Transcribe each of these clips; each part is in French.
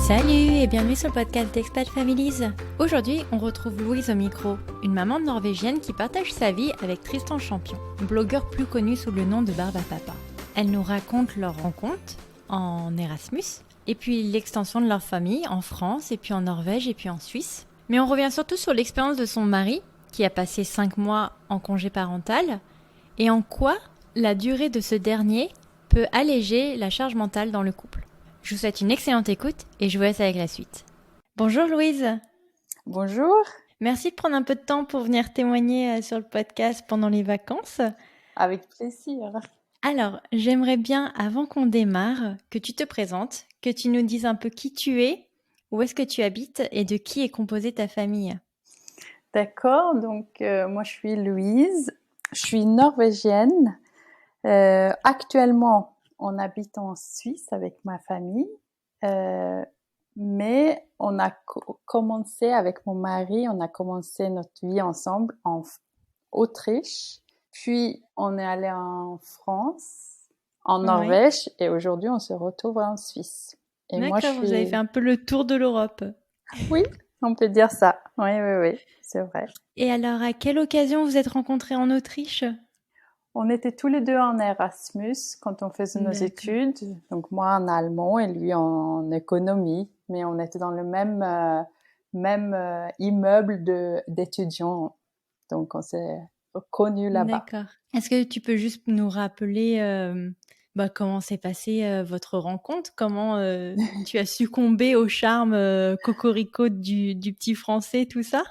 Salut et bienvenue sur le podcast d'Expat Families. Aujourd'hui, on retrouve Louise au micro, une maman norvégienne qui partage sa vie avec Tristan Champion, blogueur plus connu sous le nom de Barbapapa. Elle nous raconte leur rencontre en Erasmus, et puis l'extension de leur famille en France, et puis en Norvège, et puis en Suisse. Mais on revient surtout sur l'expérience de son mari, qui a passé 5 mois en congé parental, et en quoi la durée de ce dernier peut alléger la charge mentale dans le couple. Je vous souhaite une excellente écoute et je vous laisse avec la suite. Bonjour Louise. Bonjour. Merci de prendre un peu de temps pour venir témoigner sur le podcast pendant les vacances. Avec plaisir. Alors, j'aimerais bien, avant qu'on démarre, que tu te présentes, que tu nous dises un peu qui tu es, où est-ce que tu habites et de qui est composée ta famille. D'accord, donc moi je suis Louise, je suis norvégienne. Actuellement, on habite en Suisse avec ma famille, mais on a commencé avec mon mari, on a commencé notre vie ensemble en Autriche, puis on est allé en France, en Norvège, et aujourd'hui on se retrouve en Suisse. Et D'accord, moi, vous avez fait un peu le tour de l'Europe. Oui, on peut dire ça. Oui, c'est vrai. Et alors, à quelle occasion vous êtes rencontrés en Autriche ? On était tous les deux en Erasmus quand on faisait nos études. Donc moi en allemand et lui en économie. Mais on était dans le même immeuble d'étudiants. Donc on s'est connus là-bas. D'accord. Est-ce que tu peux juste nous rappeler comment s'est passée votre rencontre ? Comment tu as succombé au charme cocorico du petit français, tout ça ?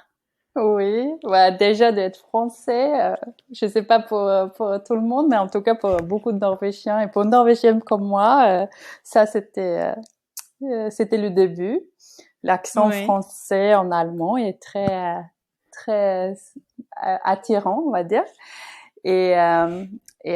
Oui, déjà d'être français, je sais pas pour tout le monde, mais en tout cas pour beaucoup de Norvégiens et pour une Norvégienne comme moi, ça c'était le début. L'accent français en allemand est très attirant, on va dire. Et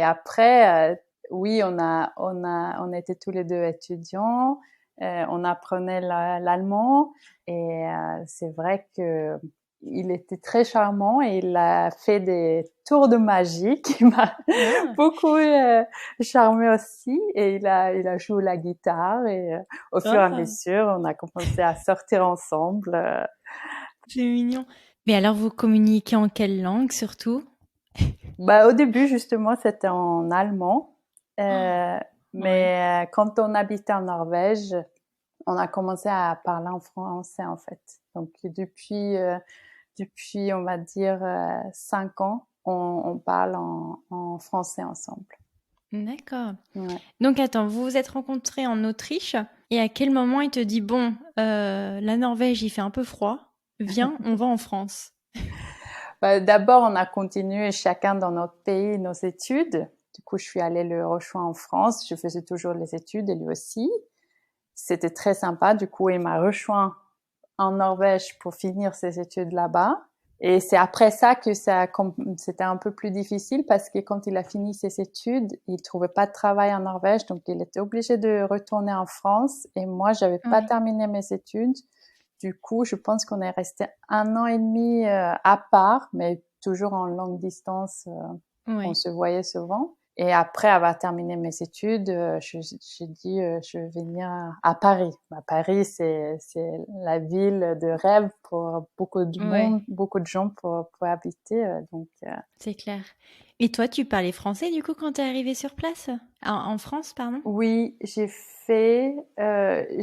après, oui, on était tous les deux étudiants, on apprenait l'allemand et c'est vrai que il était très charmant et il a fait des tours de magie qui m'a beaucoup charmé aussi. Et il a joué la guitare et au fur et à mesure, on a commencé à sortir ensemble. C'est mignon. Mais alors, vous communiquez en quelle langue surtout ? Au début, justement, c'était en allemand. Mais quand on habitait en Norvège, on a commencé à parler en français, en fait. Donc, depuis, on va dire, 5 ans, on parle en français ensemble. D'accord. Ouais. Donc, attends, vous vous êtes rencontrés en Autriche et à quel moment il te dit, bon, la Norvège, il fait un peu froid, viens, on va en France ? D'abord, on a continué chacun dans notre pays nos études. Du coup, je suis allée le rejoindre en France. Je faisais toujours les études et lui aussi. C'était très sympa. Du coup, il m'a rejoint en Norvège pour finir ses études là-bas. Et c'est après ça que c'était un peu plus difficile parce que quand il a fini ses études, il trouvait pas de travail en Norvège, donc il était obligé de retourner en France. Et moi, j'avais pas terminé mes études. Du coup, je pense qu'on est resté 1 an et demi à part, mais toujours en longue distance. On se voyait souvent. Et après avoir terminé mes études, j'ai dit je vais venir à Paris. Paris, c'est la ville de rêve pour beaucoup de monde, beaucoup de gens pour habiter. Donc c'est clair. Et toi, tu parlais français du coup quand t'es arrivée sur place en France, pardon ? Oui, j'ai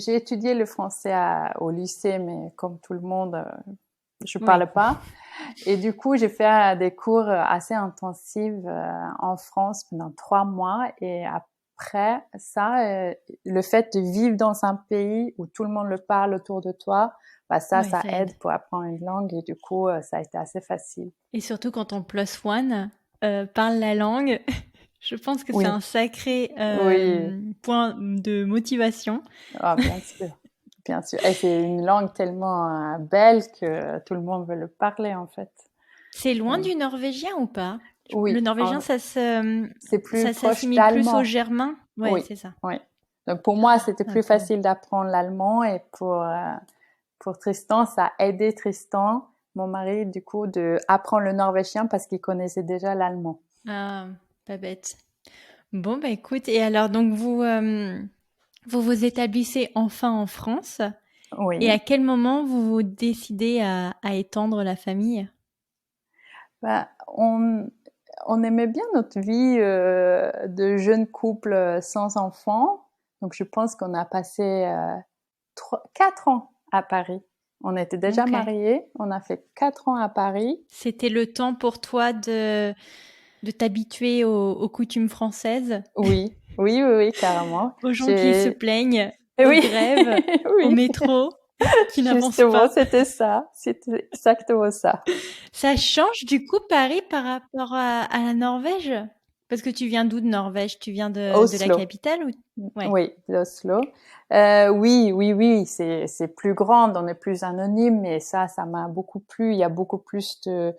étudié le français au lycée, mais comme tout le monde, je parlais pas. Et du coup, j'ai fait des cours assez intensifs en France pendant 3 mois. Et après ça, le fait de vivre dans un pays où tout le monde le parle autour de toi, ça aide pour apprendre une langue. Et du coup, ça a été assez facile. Et surtout quand ton plus one parle la langue, je pense que c'est un sacré point de motivation. Ah, bien sûr. Bien sûr. Et c'est une langue tellement belle que tout le monde veut le parler, en fait. C'est loin du norvégien ou pas ? Oui. Le norvégien, c'est plus ça proche s'assimile d'allemand. plus au germain ? Oui, c'est ça. Oui. Donc, pour moi, c'était plus facile d'apprendre l'allemand et pour Tristan, ça a aidé Tristan, mon mari, du coup, d'apprendre le norvégien parce qu'il connaissait déjà l'allemand. Ah, pas bête. Bon, écoute, et alors, donc, vous vous établissez enfin en France. Oui. Et à quel moment vous vous décidez à étendre la famille? Bah, on aimait bien notre vie de jeune couple sans enfants. Donc, je pense qu'on a passé 4 ans à Paris. On était déjà Ok. mariés. On a fait 4 ans à Paris. C'était le temps pour toi de t'habituer aux coutumes françaises, Oui, oui, oui, oui, carrément. aux gens qui se plaignent, aux Oui, grèves, au oui, métro, qui n'avancent justement, pas. c'était ça. C'était exactement ça. Ça change du coup Paris par rapport à la Norvège? Parce que tu viens d'où de Norvège? Tu viens de la Oslo. capitale ou... Ouais, Oui, d'Oslo. Oui, oui, oui, c'est plus grande, on est plus anonyme, mais ça m'a beaucoup plu. Il y a beaucoup plus de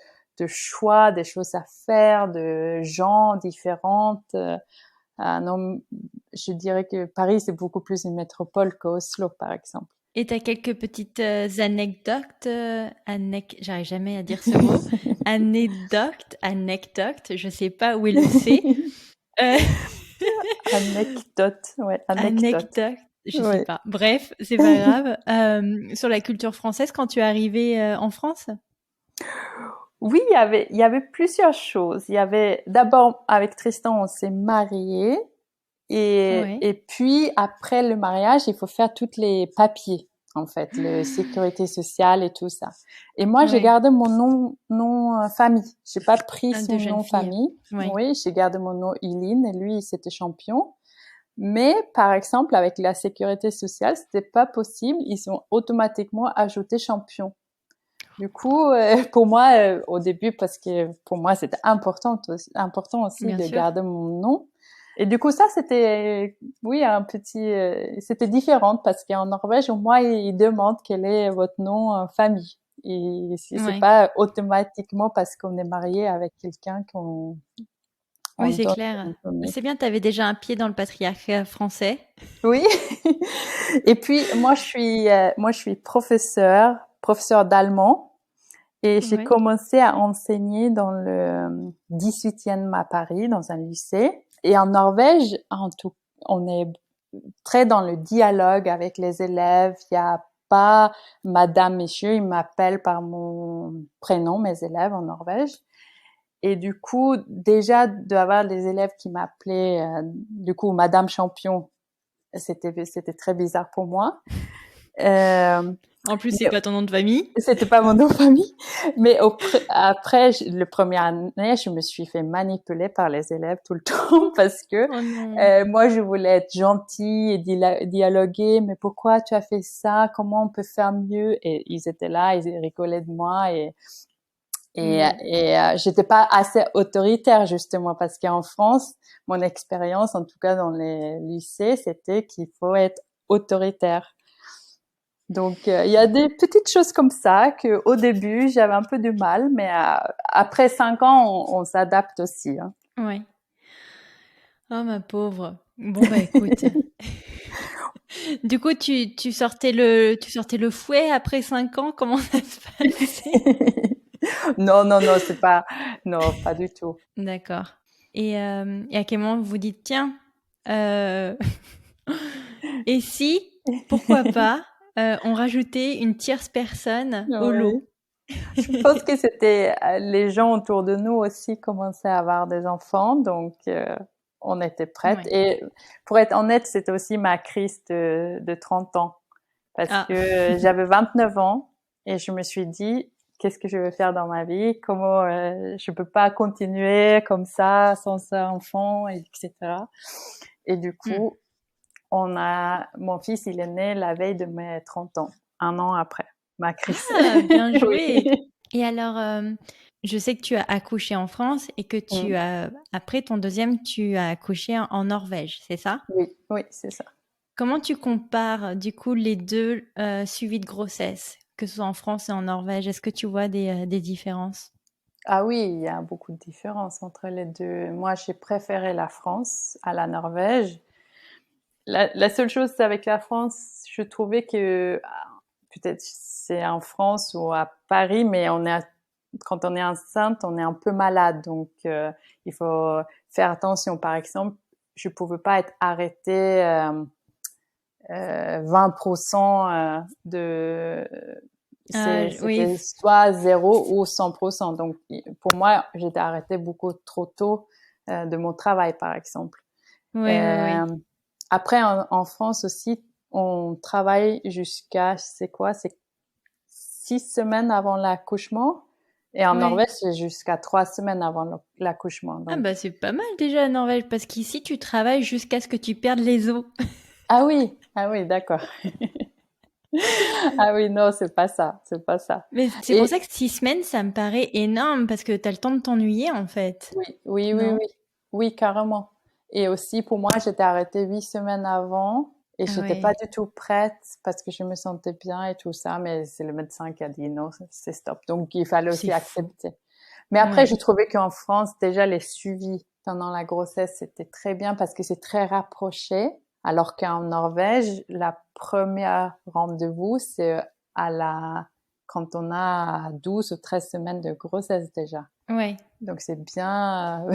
choix, des choses à faire, de gens différentes. Non, je dirais que Paris, c'est beaucoup plus une métropole qu'Oslo, par exemple. et tu as quelques petites anecdotes, j'arrive jamais à dire ce mot. Anecdote, je sais pas où est le C. Euh, Anecdote, ouais, anecdote. anecdote, je sais Ouais. pas. Bref, c'est pas grave. Sur la culture française, quand tu es arrivé en France? Oui, il y avait plusieurs choses. Il y avait d'abord avec Tristan, on s'est mariés Ouais, et puis après le mariage, il faut faire toutes les papiers en fait, le sécurité sociale et tout ça. Et moi, j'ai ouais. gardé mon nom famille. J'ai pas pris Un de son jeune nom fille. famille. Ouais. Oui, j'ai gardé mon nom Eileen et lui, c'était champion. Mais par exemple, avec la sécurité sociale, c'était pas possible. Ils ont automatiquement ajouté champion. Du coup, pour moi, au début, parce que pour moi, c'était important aussi Bien de sûr. garder mon nom. Et du coup, ça, c'était, oui, c'était différent parce qu'en Norvège, au moins, ils demandent quel est votre nom famille. Et c'est Ouais. pas automatiquement parce qu'on est marié avec quelqu'un qu'on Oui, c'est donne clair. son famille. C'est bien, tu avais déjà un pied dans le patriarcat français. Oui. Et puis, moi, je suis professeur d'allemand. Et j'ai Ouais. commencé à enseigner dans le 18e à Paris, dans un lycée. Et en Norvège, on est très dans le dialogue avec les élèves. Il n'y a pas madame, monsieur, ils m'appellent par mon prénom, mes élèves en Norvège. Et du coup, déjà d'avoir des élèves qui m'appelaient, du coup, madame champion, c'était très bizarre pour moi. Euh, En plus, c'est mais pas ton nom de famille. C'était pas mon nom de famille, mais après le première année, je me suis fait manipuler par les élèves tout le temps parce que Oh non. moi je voulais être gentille et dialoguer, mais pourquoi tu as fait ça? Comment on peut faire mieux? Et ils étaient là, ils rigolaient de moi Hmm. j'étais pas assez autoritaire justement parce qu'en France, mon expérience, en tout cas dans les lycées, c'était qu'il faut être autoritaire. Donc, il y a des petites choses comme ça que, au début, j'avais un peu du mal, mais après 5 ans, on s'adapte aussi. Hein. Ouais. Oh ma pauvre. Bon bah écoute. Du coup, tu sortais le fouet après 5 ans. Comment ça se passait? Non, non, non, non, pas du tout. D'accord. Et à quel moment vous vous dites, tiens, euh, et si, pourquoi pas, on rajoutait une tierce personne au Oui. lot? Je pense que c'était les gens autour de nous aussi commençaient à avoir des enfants, donc on était prêtes. Ouais. Et pour être honnête, c'était aussi ma crise de 30 ans. Parce Ah, que j'avais 29 ans et je me suis dit, qu'est-ce que je veux faire dans ma vie? Comment je peux pas continuer comme ça, sans un enfant, etc. Et du hmm. coup, mon fils, il est né la veille de mes 30 ans, un an après ma crise. Ah, bien Oui. joué. Et alors, je sais que tu as accouché en France et que Mm. après ton deuxième, tu as accouché en Norvège, c'est ça? Oui, oui, c'est ça. Comment tu compares du coup les deux suivis de grossesse, que ce soit en France et en Norvège? Est-ce que tu vois des différences? Ah oui, il y a beaucoup de différences entre les deux. Moi, j'ai préféré la France à la Norvège. La seule chose, c'est avec la France, je trouvais que peut-être c'est en France ou à Paris, mais quand on est enceinte, on est un peu malade, donc il faut faire attention. Par exemple, je pouvais pas être arrêtée 20% Oui, c'était soit 0 ou 100%. Donc, pour moi, j'étais arrêtée beaucoup trop tôt de mon travail, par exemple. oui, oui, Euh, oui. Après, en France aussi, on travaille jusqu'à, c'est 6 semaines avant l'accouchement. Et en Ouais. Norvège, c'est jusqu'à 3 semaines avant l'accouchement. Ah Donc, bah c'est pas mal déjà en Norvège, parce qu'ici tu travailles jusqu'à ce que tu perdes les os. ah oui, d'accord. Ah oui, non, c'est pas ça, c'est pas ça. Mais c'est pour ça Et que 6 semaines, ça me paraît énorme, parce que t'as le temps de t'ennuyer en fait. oui, oui, oui, Non? oui, oui, carrément. Et aussi, pour moi, j'étais arrêtée 8 semaines avant et Ah j'étais pas ouais, du tout prête parce que je me sentais bien et tout ça, mais c'est le médecin qui a dit non, c'est stop. Donc, il fallait c'est aussi fou. accepter. Mais après, Ouais. j'ai trouvé qu'en France, déjà, les suivis pendant la grossesse, c'était très bien parce que c'est très rapproché. Alors qu'en Norvège, la première rendez-vous, c'est à quand on a 12 ou 13 semaines de grossesse déjà. Ouais. Donc c'est bien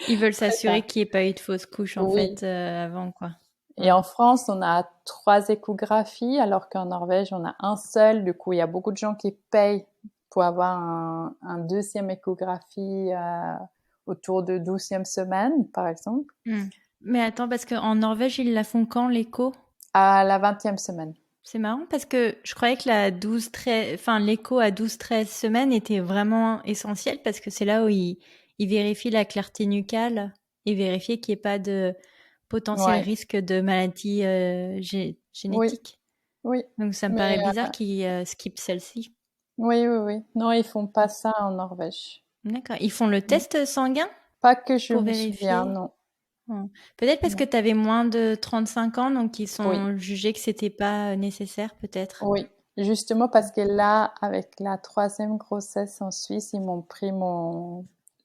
Ils veulent très s'assurer tard. qu'il n'y ait pas eu de fausse couche en Oui. fait avant quoi. Et Ouais. en France, on a 3 échographies, alors qu'en Norvège, on a un seul. Du coup, il y a beaucoup de gens qui payent pour avoir un deuxième échographie autour de 12e semaine, par exemple, Hmm. Mais attends, parce qu'en Norvège, ils la font quand l'écho? à la 20e semaine. C'est marrant parce que je croyais que la 12-13, enfin l'écho à 12-13 semaines était vraiment essentiel parce que c'est là où ils vérifient la clarté nucale et vérifient qu'il n'y ait pas de potentiel Ouais. risque de maladie Oui, génétique. oui. Donc ça me Mais paraît bizarre qu'ils skippent celle-ci. oui, oui, oui. Non, ils font pas ça en Norvège. D'accord. Ils font le test sanguin Pas que je pour me souviens, vérifier. non. Hmm. Peut-être parce que Non. tu avais moins de 35 ans, donc ils Oui. sont jugés que c'était pas nécessaire, peut-être. Oui, justement parce que là, avec la troisième grossesse en Suisse, ils m'ont pris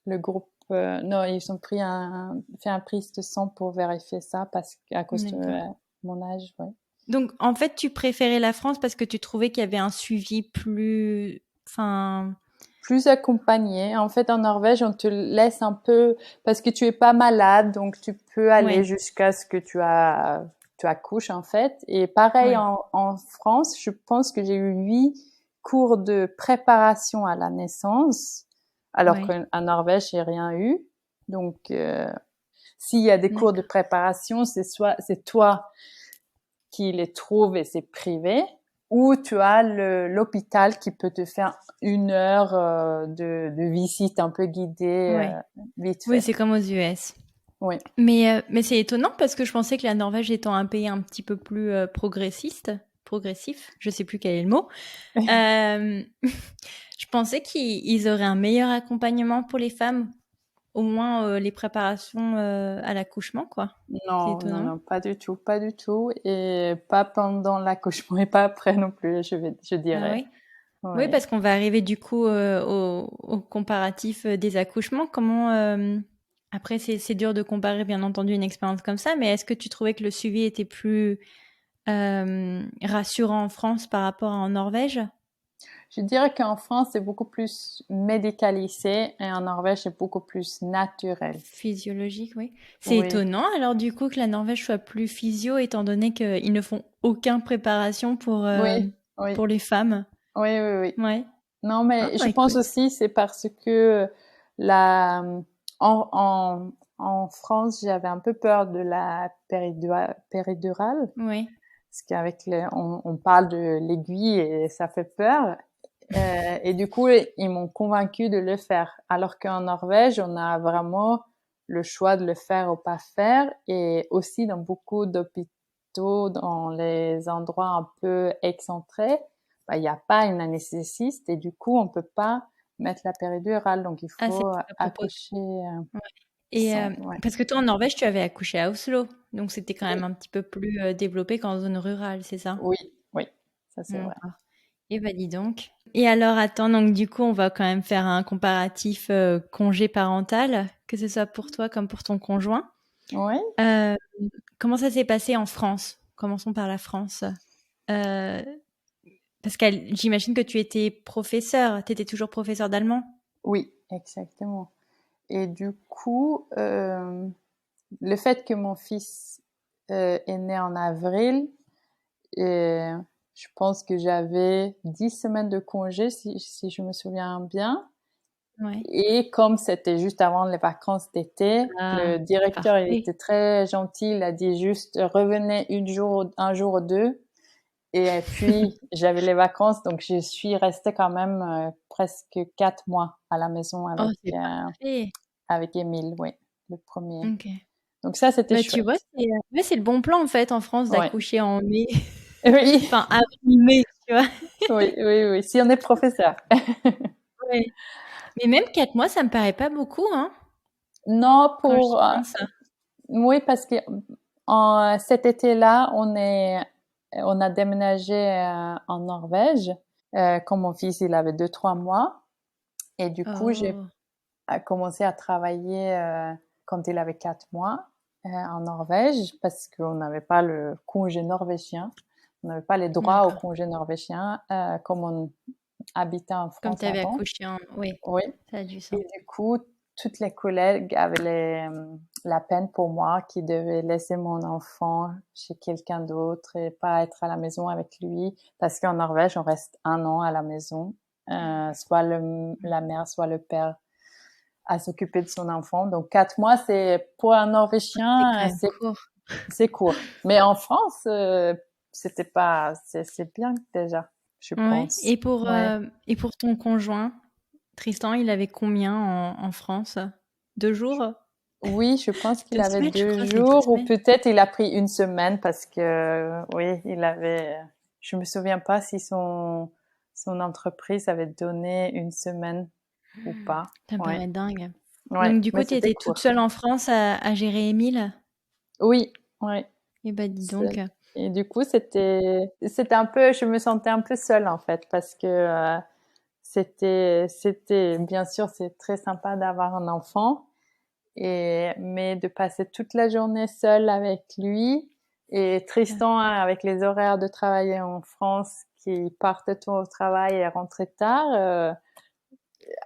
le groupe, non, ils ont fait un prise de sang pour vérifier ça parce qu'à cause de D'accord. mon âge, ouais. Donc, en fait, tu préférais la France parce que tu trouvais qu'il y avait un suivi plus, enfin, Plus accompagné. En fait, en Norvège, on te laisse un peu parce que tu es pas malade, donc tu peux aller ouais, jusqu'à ce que tu accouches en fait. Et pareil ouais, en France, je pense que j'ai eu 8 cours de préparation à la naissance, alors ouais, qu'en Norvège, j'ai rien eu. Donc, s'il y a des cours de d'accord. préparation, c'est toi qui les trouve et c'est privé, ou tu as l'hôpital qui peut te faire 1 heure de visite un peu guidée Ouais. vite Oui, fait. c'est comme aux US. Oui, Mais c'est étonnant parce que je pensais que la Norvège étant un pays un petit peu plus progressif, je sais plus quel est le mot, euh, je pensais qu'ils auraient un meilleur accompagnement pour les femmes, au moins les préparations à l'accouchement, quoi. C'est non, non, étonnant. non, pas du tout, pas du tout, et pas pendant l'accouchement et pas après non plus, je Ah dirais. oui? Oui, Oui. parce qu'on va arriver du coup au comparatif des accouchements. Après, c'est dur de comparer, bien entendu, une expérience comme ça, mais est-ce que tu trouvais que le suivi était plus rassurant en France par rapport à en Norvège? Je dirais qu'en France, c'est beaucoup plus médicalisé et en Norvège, c'est beaucoup plus naturel. Physiologique, oui. C'est Oui, étonnant alors du coup que la Norvège soit plus physio, étant donné qu'ils ne font aucune préparation oui, oui, pour les femmes. oui, oui, oui. Ouais. Non, Ah mais bah je pense écoute. aussi c'est parce que la en France j'avais un peu peur de la péridurale Oui. parce qu'avec on parle de l'aiguille et ça fait peur. Et du coup ils m'ont convaincu de le faire alors qu'en Norvège on a vraiment le choix de le faire ou pas faire et aussi dans beaucoup d'hôpitaux dans les endroits un peu excentrés bah, il n'y a pas une anesthésiste et du coup, on peut pas mettre la péridurale. Donc, il Ah, c'est faut pas proposé. accoucher Ouais. Et sans, ouais. parce que toi en Norvège, tu avais accouché à Oslo, donc c'était quand même Oui, un petit peu plus développé qu'en zone rurale, c'est ça? oui, oui, ça c'est vrai. D'accord. Et bah dis donc. Et alors attends, donc du coup, on va quand même faire un comparatif congé parental, que ce soit pour toi comme pour ton conjoint. Oui, Euh, Comment ça s'est passé en France? Commençons par la France. Euh, Parce que j'imagine que tu étais professeur, tu étais toujours professeur d'allemand. oui, exactement. Et du coup, le fait que mon fils est né en avril et je pense que j'avais 10 semaines de congé si je me souviens bien. Ouais. Et comme c'était juste avant les vacances d'été, Ah, le directeur, il parfait. était très gentil. Il a dit juste revenez un jour ou deux. Et puis j'avais les vacances, donc je suis restée quand même presque 4 mois à la maison Oh, c'est parfait. avec Émile, oui, le premier. Ok. Donc ça, c'était Bah, tu vois, chouette. ouais, c'est le bon plan en fait en France Ouais. d'accoucher en mai, Oui, enfin avril-mai, tu vois. oui, oui, oui. Si on est professeur. Ouais. Mais même 4 mois, ça me paraît pas beaucoup, hein, Non, quand j'y pense. oui, parce que cet été-là, on a déménagé en Norvège. Quand mon fils, il avait 2, 3 mois. Et du coup, j'ai Oh, commencé à travailler quand il avait 4 mois en Norvège parce qu'on n'avait pas le congé norvégien. On n'avait pas les droits au d'accord. congé norvégien comme on habitait en Comme France tu avais avant. accouché en... Oui, Oui. ça a du sens. Et du coup, toutes les collègues avaient la peine pour moi qui devait laisser mon enfant chez quelqu'un d'autre et pas être à la maison avec lui parce qu'en Norvège, on reste 1 an à la maison, soit la mère, soit le père à s'occuper de son enfant. Donc 4 mois, c'est pour un C'est quand Norvégien, même court. c'est court. Mais en France, c'était pas, c'est bien déjà, je Ouais. pense. Ouais. Et pour ton conjoint, Tristan, il avait combien en France? 2 jours? Oui, je pense qu'il Deux avait semaines, je deux crois, c'est 2 jours ou semaines. peut-être il a pris une semaine parce que oui, il avait. Je me souviens pas si son entreprise avait donné une semaine ou pas. Ça me Ouais, paraît dingue. ouais, Donc du mais coup, tu c'était étais toute court. seule en France à gérer Émile? Oui, ouais. Eh ben dis donc. Et du coup, c'était un peu, je me sentais un peu seule en fait parce que c'était bien sûr c'est très sympa d'avoir un enfant mais de passer toute la journée seule avec lui et Tristan avec les horaires de travailler en France qui partait tôt au travail et rentrait tard.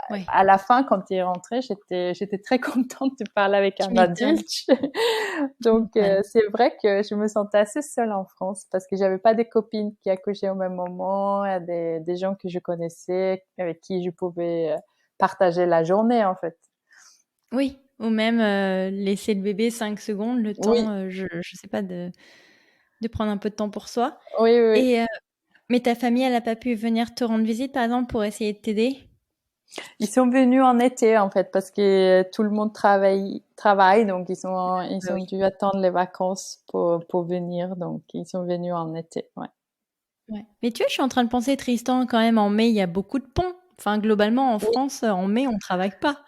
Ouais, À la fin, quand il est rentré, j'étais très contente de parler avec tu un m'étonnes, adulte. tu Donc, m'étonnes. c'est vrai que je me sentais assez seule en France parce que j'avais pas des copines qui accouchaient au même moment, des gens que je connaissais, avec qui je pouvais partager la journée, en fait. Oui, ou même laisser le bébé 5 secondes, le temps, Oui, je sais pas, de prendre un peu de temps pour soi. oui, oui, oui. Et mais ta famille, elle a pas pu venir te rendre visite, par exemple, pour essayer de t'aider? Ils sont venus en été, en fait, parce que tout le monde travaille, donc ils Bah ont oui. dû attendre les vacances pour venir, donc ils sont venus en été, ouais. Ouais. Mais tu vois, je suis en train de penser, Tristan, quand même, en mai, il y a beaucoup de ponts. Enfin, globalement, en Oui, France, en mai, on travaille pas.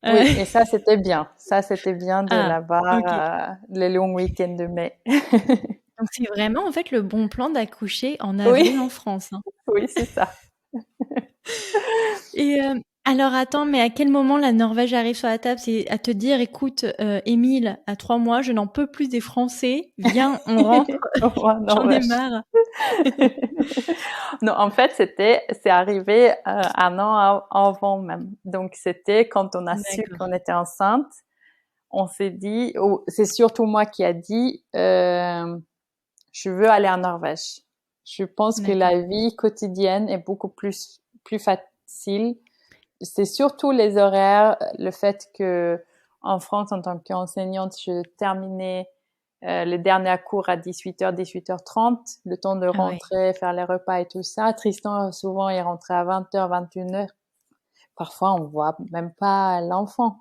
Euh, oui, et ça, c'était bien. Ça, c'était bien de Ah, ok. l'avoir, les longs week-ends de mai. Donc c'est vraiment, en fait, le bon plan d'accoucher en avril Oui, en France, hein. oui, c'est ça. Et alors attends, mais à quel moment la Norvège arrive sur la table? C'est à te dire, écoute, Émile, à 3 mois, je n'en peux plus des Français. Viens, on rentre. Oh, J'en ai Norvège. marre. Non, en fait, c'est arrivé 1 an avant même. Donc, c'était quand on a su D'accord. qu'on était enceinte, on s'est dit, c'est surtout moi qui a dit, je veux aller en Norvège. Je pense que D'accord. la vie quotidienne est beaucoup plus facile. C'est surtout les horaires, le fait que en France, en tant qu'enseignante, je terminais les derniers cours à 18h, 18h30, le temps de Ah ouais. rentrer, faire les repas et tout ça. Tristan, souvent, il rentrait à 20h, 21h. Parfois, on voit même pas l'enfant.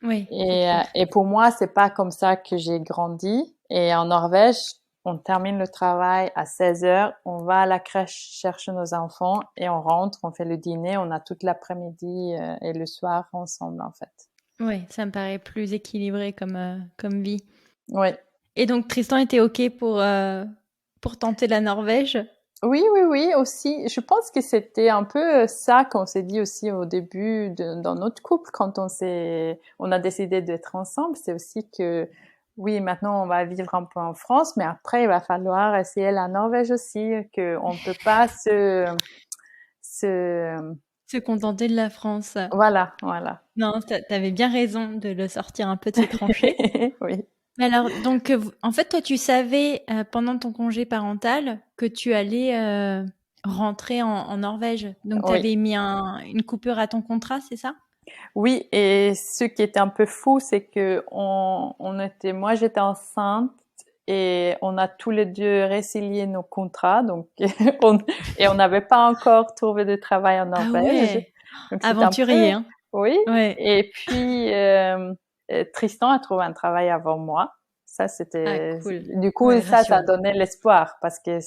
Oui, c'est clair. Et pour moi, c'est pas comme ça que j'ai grandi. Et en Norvège, on termine le travail à 16h, on va à la crèche chercher nos enfants et on rentre, on fait le dîner, on a toute l'après-midi et le soir ensemble, en fait. Oui, ça me paraît plus équilibré comme vie. Oui. Et donc Tristan était OK pour tenter la Norvège? Oui, oui, oui, aussi. Je pense que c'était un peu ça qu'on s'est dit aussi au début dans notre couple quand on a décidé d'être ensemble. C'est aussi que, oui, maintenant on va vivre un peu en France, mais après il va falloir essayer la Norvège aussi, que on peut pas se, Se contenter de la France. voilà, voilà. Non, t'avais bien raison de le sortir un peu de ses tranchées. Oui. Mais alors, donc, en fait, toi, tu savais pendant ton congé parental que tu allais rentrer en Norvège. Donc, tu Oui. avais mis une coupure à ton contrat, c'est ça? Oui, et ce qui était un peu fou, c'est que moi j'étais enceinte et on a tous les deux résilié nos contrats, donc on n'avait pas encore trouvé de travail en Ah Norvège, ouais, donc c'était un peu, aventurier, hein? oui. Ouais. Et puis Tristan a trouvé un travail avant moi. Ça Ah, c'était, cool. du coup Ouais, ça rassurant. donnait l'espoir parce que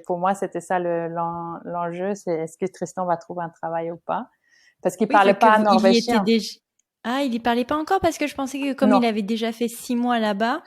pour moi c'était ça l'enjeu, c'est est-ce que Tristan va trouver un travail ou pas? Parce qu'il Oui, parlait vu que pas il y était norvégien. déjà. Ah, il y parlait pas encore parce que je pensais que comme il Non. avait déjà fait 6 mois là-bas,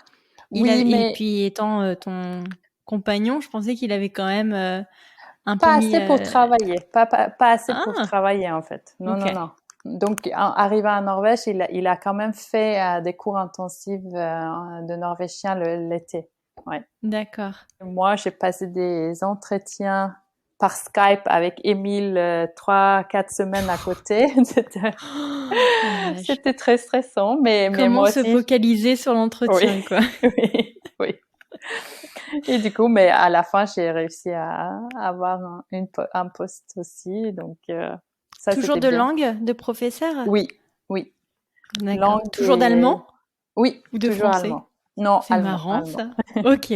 Oui, et mais puis étant ton compagnon, je pensais qu'il avait quand même un peu pas mis. assez pour travailler. Pas assez pour Ah, travailler, en fait. Non, ok, non, non. Donc, arrivé en Norvège, il a quand même fait des cours intensifs de norvégien l'été. Ouais. d'accord. Moi, j'ai passé des entretiens par Skype avec Émile 3, 4 semaines à côté. Oh la vache. C'était très stressant, mais Comment moi se aussi. focaliser sur Oui, l'entretien, quoi. oui, oui. Et du coup, mais à la fin, j'ai réussi à avoir un poste aussi. Donc, ça, Toujours c'était de bien. langue, de professeur? Oui, oui. D'accord. Langue Toujours et... d'allemand Oui, ou de toujours français? allemand. Non, C'est allemand, marrant, allemand. ça. Ok.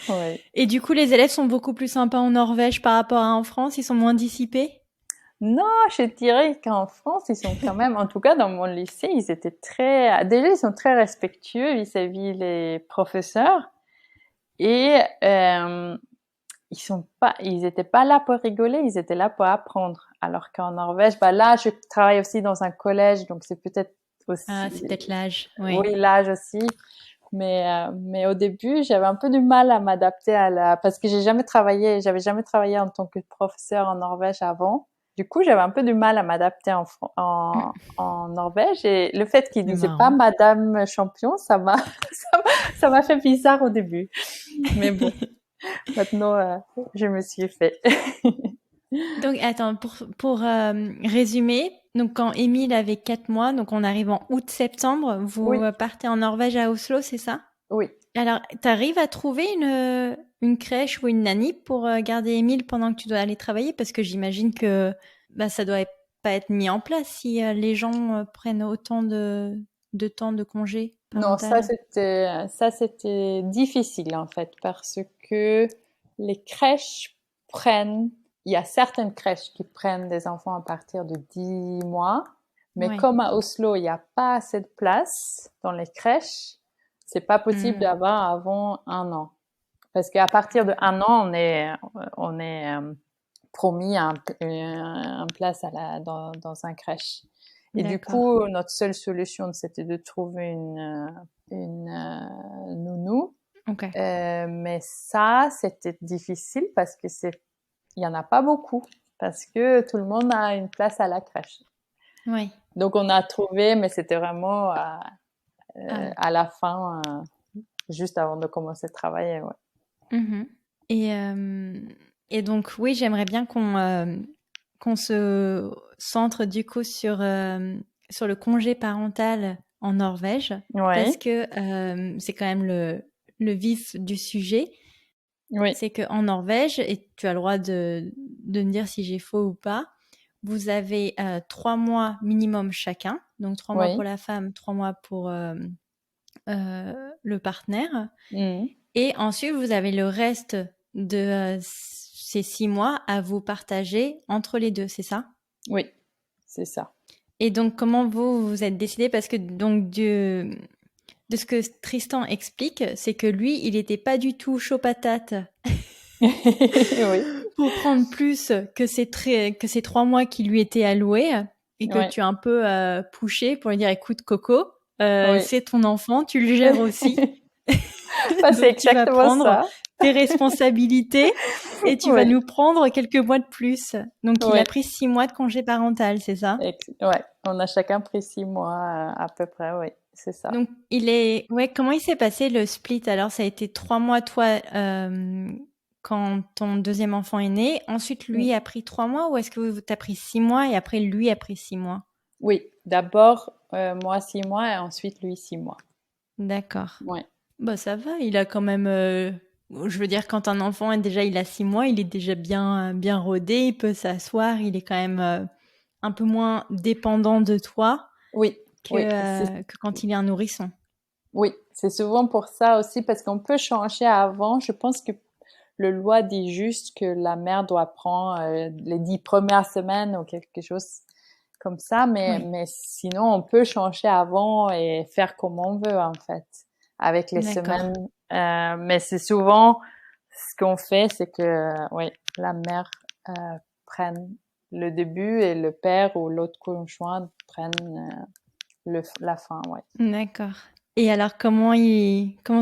Oui. Et du coup, les élèves sont beaucoup plus sympas en Norvège par rapport à en France, ils sont moins dissipés? Non, je dirais qu'en France, ils sont quand même, en tout cas dans mon lycée, ils étaient déjà, ils sont très respectueux vis-à-vis les professeurs et ils étaient pas là pour rigoler, ils étaient là pour apprendre. Alors qu'en Norvège, bah là, je travaille aussi dans un collège, donc c'est peut-être Ah, aussi, c'est peut-être l'âge, oui. oui, l'âge aussi. Mais au début, j'avais un peu du mal à m'adapter parce que j'avais jamais travaillé en tant que professeur en Norvège avant. Du coup, j'avais un peu du mal à m'adapter en Norvège et le fait qu'ils C'est disaient pas marrant. Madame Champion, ça m'a fait bizarre au début. Mais bon, maintenant, je me suis fait. Donc, attends, pour résumer, donc quand Émile avait 4 mois, donc on arrive en août-septembre, vous Oui, partez en Norvège à Oslo, c'est ça? oui. Alors, t'arrives à trouver une crèche ou une nanny pour garder Émile pendant que tu dois aller travailler? Parce que j'imagine que bah, ça doit pas être mis en place si les gens prennent autant de temps de congé Non, parental. ça c'était difficile en fait parce que les crèches prennent, il y a certaines crèches qui prennent des enfants à partir de 10 mois, mais Ouais. comme à Oslo, il n'y a pas assez de place dans les crèches, c'est pas possible Hmm. d'avoir avant 1 an. Parce qu'à partir de 1 an, on est promis un place dans un crèche. Et du D'accord. coup, notre seule solution, c'était de trouver une nounou. Ok. Mais ça, c'était difficile parce que il y en a pas beaucoup. Parce que tout le monde a une place à la crèche. Ouais. Donc, on a trouvé, mais c'était vraiment Ah. à la fin, juste avant de commencer le travail. Ouais. Mhm. Et, euh, et donc, oui, j'aimerais bien qu'on se centre du coup sur le congé parental en Norvège, parce Ouais. que c'est quand même le vif du sujet. Oui. C'est qu'en Norvège, et tu as le droit de me dire si j'ai faux ou pas, vous avez 3 mois minimum chacun, donc 3 mois pour Oui. la femme, 3 mois pour le partenaire. Mhm. Et ensuite, vous avez le reste de ces 6 mois à vous partager entre les deux, c'est ça? Oui. C'est ça. Et donc, comment vous vous êtes décidé? Parce que donc de ce que Tristan explique, c'est que lui, il n'était pas du tout chaud patate Oui. pour prendre plus que ces 3 mois qui lui étaient alloués et que Ouais. tu as un peu poussé pour lui dire, écoute, Coco, Oui. c'est ton enfant, tu le gères aussi. Bah, c'est Donc, tu vas exactement prendre ça. tes responsabilités et tu vas Oui. nous prendre quelques mois de plus. Donc, il a Oui. pris 6 mois de congé parental, c'est ça? Ouais. On a chacun pris 6 mois à peu près. Oui. C'est ça. Donc, ouais, comment il s'est passé le split? Alors, ça a été 3 mois, toi, quand ton deuxième enfant est né. Ensuite, Mm. lui a pris 3 mois ou est-ce que tu as pris 6 mois et après, lui a pris 6 mois? Oui. D'abord, moi 6 mois et ensuite lui 6 mois. D'accord. Ouais. Bah ça va, il a quand même. Je veux dire, quand un enfant est déjà, il a 6 mois, il est déjà bien rodé, il peut s'asseoir, il est quand même un peu moins dépendant de toi Oui, que, oui, que quand il est un nourrisson. oui, c'est souvent pour ça aussi, parce qu'on peut changer avant. Je pense que le loi dit juste que la mère doit prendre les 10 premières semaines ou quelque chose comme ça, Oui, mais sinon, on peut changer avant et faire comme on veut, en fait, avec les d'accord. semaines. Mais c'est souvent, ce qu'on fait, c'est que, oui, la mère euh, prenne le début et le père ou l'autre conjoint prenne la fin, ouais. D'accord. Et alors, comment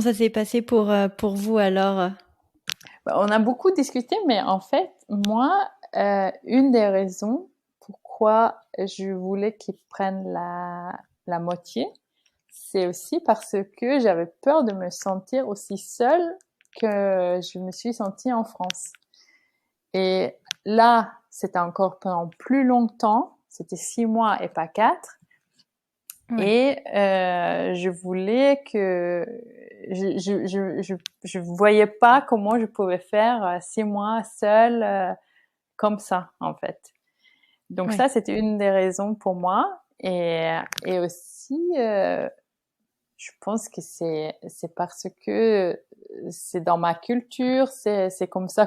ça s'est passé pour vous alors? Bah, on a beaucoup discuté, mais en fait, moi, une des raisons pourquoi je voulais qu'ils prennent la moitié, c'est aussi parce que j'avais peur de me sentir aussi seule que je me suis sentie en France. Et là, c'était encore pendant plus longtemps, c'était 6 mois et pas 4. Ouais, Et je voulais que je voyais pas comment je pouvais faire 6 mois seule comme ça en fait. Donc ouais, ça c'était une des raisons pour moi et aussi je pense que c'est parce que c'est dans ma culture, c'est comme ça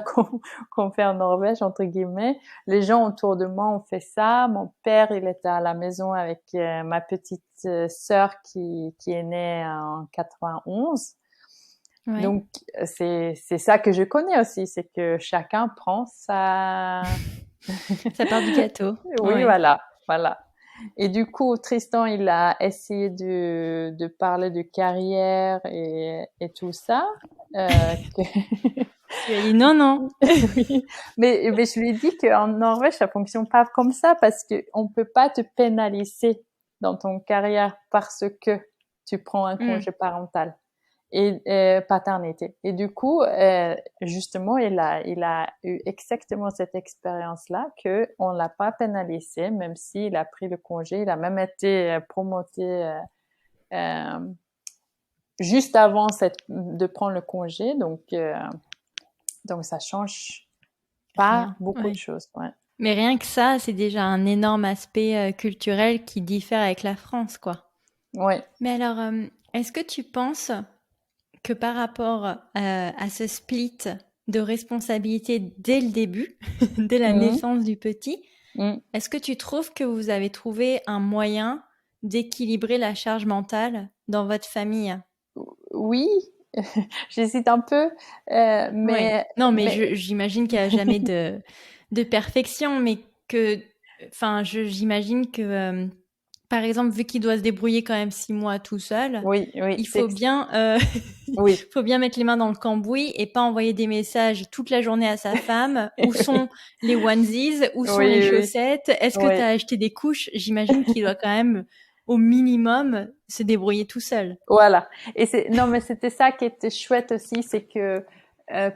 qu'on fait en Norvège entre guillemets. Les gens autour de moi ont fait ça. Mon père, il était à la maison avec ma petite sœur qui est née en 91. ouais. Donc c'est ça que je connais aussi, c'est que chacun prend sa Ça part du gâteau. oui, Ouais. voilà. Et du coup, Tristan, il a essayé de parler de carrière et tout ça. Tu as dit non, non. Oui. Mais je lui ai dit qu'en Norvège, ça fonctionne pas comme ça parce que on peut pas te pénaliser dans ton carrière parce que tu prends un Hmm. congé parental et paternité. Et du coup, justement, il a eu exactement cette expérience-là que on l'a pas pénalisé, même s'il a pris le congé. Il a même été promoté euh, juste avant de prendre le congé. Donc ça change pas Rien. beaucoup de Ouais. choses. Ouais. Mais rien que ça, c'est déjà un énorme aspect culturel qui diffère avec la France, quoi. Ouais. Mais alors, est-ce que tu penses que par rapport à ce split de responsabilité dès le début, dès la Mhm. naissance du petit, Mhm. est-ce que tu trouves que vous avez trouvé un moyen d'équilibrer la charge mentale dans votre famille? Oui, j'hésite un peu, Oui. Non, mais mais j'imagine qu'il n'y a jamais de perfection, mais que, enfin, j'imagine que, par exemple, vu qu'il doit se débrouiller quand même 6 mois tout seul, oui, oui, il faut bien, oui. faut bien mettre les mains dans le cambouis et pas envoyer des messages toute la journée à sa femme. Où sont les onesies? Où sont les Oui, oui, chaussettes? Est-ce que tu oui. as acheté des couches? J'imagine qu'il doit quand même, au minimum, se débrouiller tout seul. Voilà. Et non, mais c'était ça qui était chouette aussi, c'est que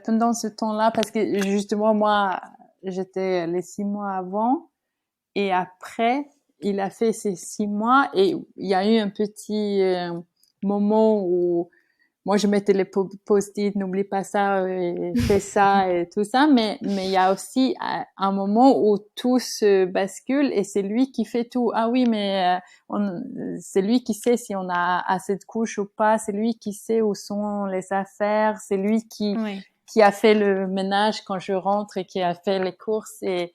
pendant ce temps-là, parce que justement moi, j'étais les 6 mois avant et après, il a fait ses 6 mois et il y a eu un petit moment où moi je mettais les post-it, n'oublie pas ça, fais ça et tout ça, mais il y a aussi un moment où tout se bascule et c'est lui qui fait tout. Ah oui, mais c'est lui qui sait si on a assez de couches ou pas, c'est lui qui sait où sont les affaires, c'est lui Oui. qui a fait le ménage quand je rentre et qui a fait les courses et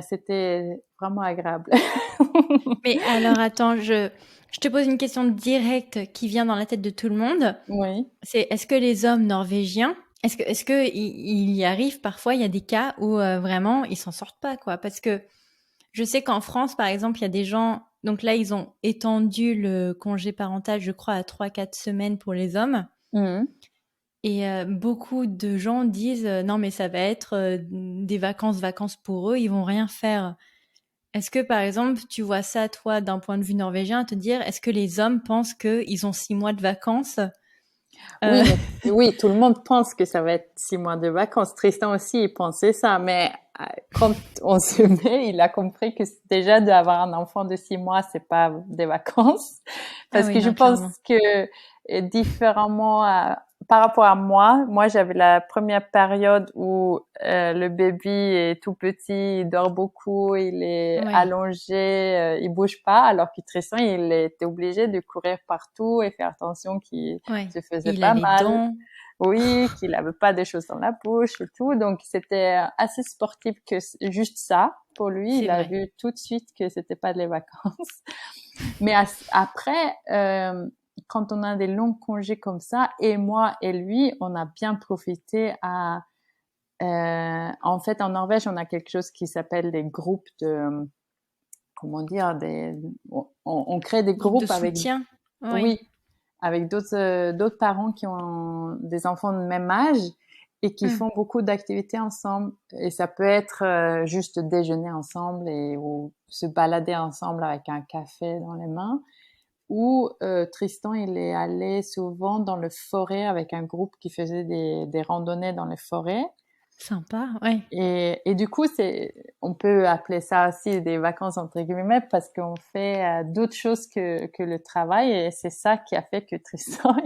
c'était vraiment agréable. Mais alors attends, je te pose une question directe qui vient dans la tête de tout le monde. Oui. C'est est-ce que les hommes norvégiens, est-ce que il y arrive parfois, il y a des cas où vraiment ils s'en sortent pas quoi? Parce que je sais qu'en France, par exemple, il y a des gens, donc là ils ont étendu le congé parental, je crois, à 3, 4 semaines pour les hommes. Mhm. Et beaucoup de gens disent non mais ça va être des vacances pour eux, ils vont rien faire. Est-ce que, par exemple, tu vois ça, toi, d'un point de vue norvégien, à te dire, est-ce que les hommes pensent qu'ils ont 6 mois de vacances? Oui, Euh, mais oui, tout le monde pense que ça va être 6 mois de vacances. Tristan aussi, il pensait ça, mais quand on se met, il a compris que déjà d'avoir un enfant de 6 mois, c'est pas des vacances. Ah Parce oui, que je non, pense clairement. que différemment par rapport à moi j'avais la première période où le bébé est tout petit, il dort beaucoup, il est Ouais, allongé, il bouge pas, alors que Tristan, il était obligé de courir partout et faire attention qu'il ouais. se faisait Il a pas les mal. dents. Oui, qu'il avait pas des choses dans la bouche et tout. Donc, c'était assez sportif que juste ça. Pour lui, C'est il a vrai. vu tout de suite que c'était pas des vacances. Mais après, quand on a des longs congés comme ça, et moi et lui, on a bien profité en fait, en Norvège, on a quelque chose qui s'appelle des groupes de, comment dire, on crée des Groupe de groupes avec, soutien. Oui. oui, avec d'autres parents qui ont des enfants de même âge et qui Hmm. font beaucoup d'activités ensemble. Et ça peut être juste déjeuner ensemble ou se balader ensemble avec un café dans les mains. Ou Tristan, il est allé souvent dans le forêt avec un groupe qui faisait des randonnées dans les forêts. Sympa, ouais. Et du coup, on peut appeler ça aussi des vacances entre guillemets parce qu'on fait d'autres choses que le travail et c'est ça qui a fait que Tristan,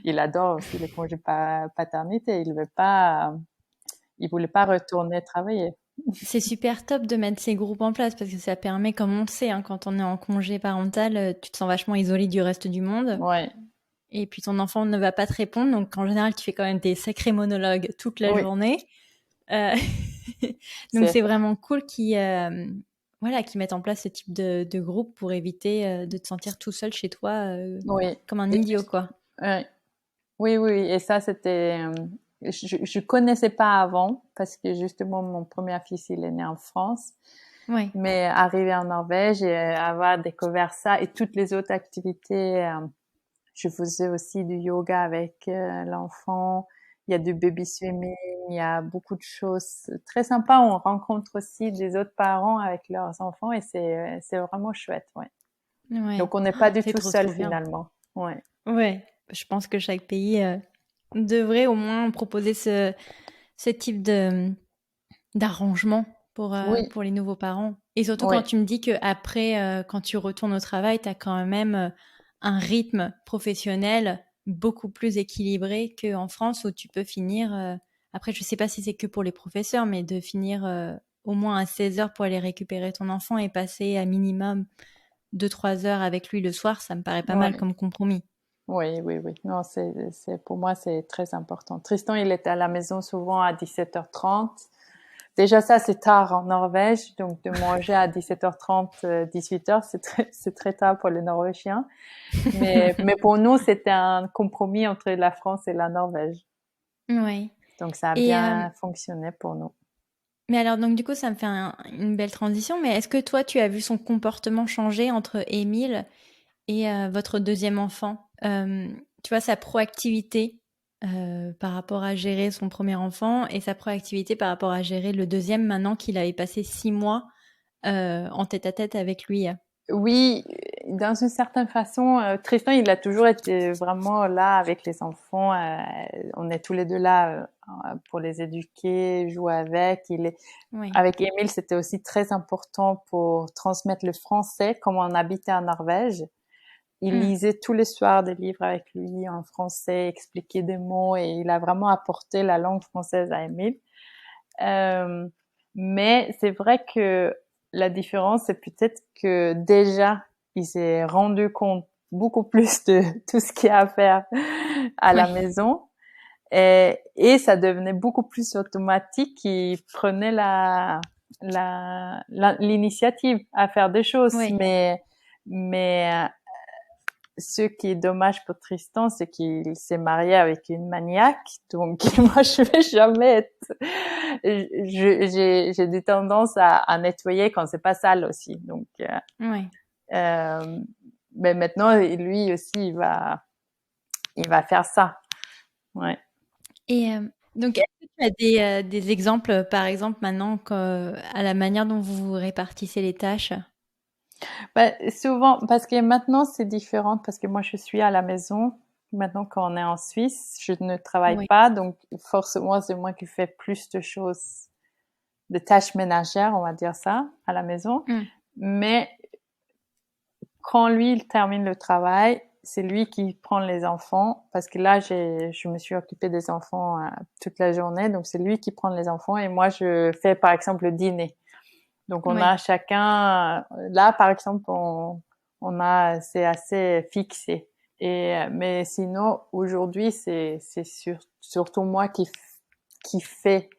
il adore aussi les congés paternité. Il voulait pas retourner travailler. C'est super top de mettre ces groupes en place parce que ça permet, comme on le sait, hein, quand on est en congé parental, tu te sens vachement isolé du reste du monde. Ouais, Et puis ton enfant ne va pas te répondre, donc en général, tu fais quand même des sacrés monologues toute la oui, journée. Euh, donc c'est, c'est vraiment cool voilà, qu'ils mettent en place ce type de groupe pour éviter de te sentir tout seul chez toi oui. comme un Et idiot, quoi. ouais. Oui, oui, oui. Et ça, c'était, je connaissais pas avant parce que justement, mon premier fils, il est né en France. Ouais. Mais arriver en Norvège et avoir découvert ça et toutes les autres activités, je faisais aussi du yoga avec l'enfant. Il y a du baby swimming, il y a beaucoup de choses très sympas. On rencontre aussi des autres parents avec leurs enfants et c'est vraiment chouette, ouais. Ouais. Donc on n'est Oh, pas du c'est tout trop, seul trop bien. finalement. Ouais, Ouais. Je pense que chaque pays devrait au moins proposer ce type d'arrangement oui, pour les nouveaux parents. Et surtout quand oui, tu me dis que après, quand tu retournes au travail, tu as quand même un rythme professionnel beaucoup plus équilibré qu'en France où tu peux finir. Après, je sais pas si c'est que pour les professeurs, mais de finir au moins à 16 heures pour aller récupérer ton enfant et passer à minimum 2-3 heures avec lui le soir, ça me paraît pas mal oui. comme compromis. Oui, oui, oui. Non, pour moi, c'est très important. Tristan, il était à la maison souvent à 17h30. Déjà, ça, c'est tard en Norvège. Donc, de manger à 17h30, 18h, c'est très tard pour les Norvégiens. Mais pour nous, c'était un compromis entre la France et la Norvège. Ouais. Donc, ça a Et bien fonctionné pour nous. mais alors donc du coup ça me fait une belle transition. Mais est-ce que toi tu as vu son comportement changer entre Émile et votre deuxième enfant? Tu vois sa proactivité par rapport à gérer son premier enfant et sa proactivité par rapport à gérer le deuxième maintenant qu'il avait passé 6 mois en tête-à-tête avec lui. Oui, dans une certaine façon, Tristan, il a toujours été vraiment là avec les enfants. On est tous les deux là pour les éduquer, jouer avec. Oui. Avec Émile, c'était aussi très important pour transmettre le français, comme on habitait en Norvège. Il Mm. lisait tous les soirs des livres avec lui en français, expliquait des mots et il a vraiment apporté la langue française à Émile. Euh, mais c'est vrai que la différence, c'est peut-être que déjà, il s'est rendu compte beaucoup plus de tout ce qu'il y a à faire à la Oui. maison. Et ça devenait beaucoup plus automatique. Il prenait l'initiative à faire des choses. Oui. Mais ce qui est dommage pour Tristan, c'est qu'il s'est marié avec une maniaque. Donc, moi, je vais jamais être, j'ai des tendances à nettoyer quand c'est pas sale aussi. Donc, Oui. euh, mais maintenant, lui aussi, il va faire ça. Ouais. Et donc est-ce que tu as des exemples par exemple maintenant à la manière dont vous vous répartissez les tâches? Bah, souvent, parce que maintenant c'est différent, parce que moi je suis à la maison. Maintenant, quand on est en Suisse, je ne travaille Oui. pas, donc forcément c'est moi qui fais plus de choses de tâches ménagères, on va dire ça, à la maison. Mais quand lui, il termine le travail, c'est lui qui prend les enfants, parce que là, je me suis occupée des enfants toute la journée, donc c'est lui qui prend les enfants et moi, je fais par exemple le dîner. Donc on a chacun, là par exemple, c'est assez fixé. Mais sinon, aujourd'hui, c'est surtout moi qui fait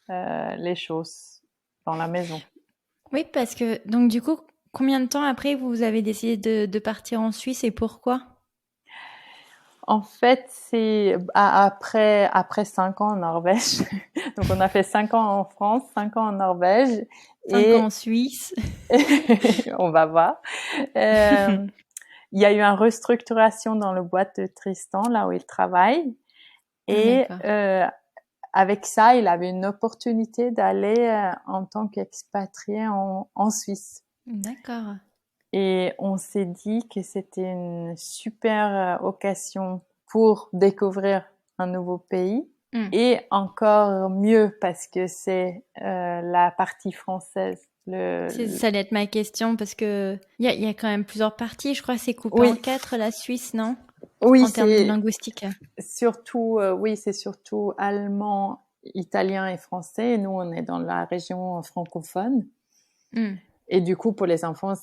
les choses dans la maison. Oui, parce que, donc du coup, combien de temps après vous avez décidé de partir en Suisse et pourquoi? En fait, c'est après 5 ans en Norvège. Donc, on a fait 5 ans en France, 5 ans en Norvège. 5 ans en Suisse. On va voir. Il y a eu une restructuration dans le boîte de Tristan, là où il travaille. Et avec ça, il avait une opportunité d'aller en tant qu'expatrié en Suisse. D'accord. Et on s'est dit que c'était une super occasion pour découvrir un nouveau pays. Et encore mieux parce que c'est la partie française. Ça allait être ma question parce que il y a quand même plusieurs parties. Je crois que c'est coupé en 4, la Suisse, non? Oui, en termes linguistiques. Surtout, c'est surtout allemand, italien et français. Et nous, on est dans la région francophone. Et du coup, pour les enfants,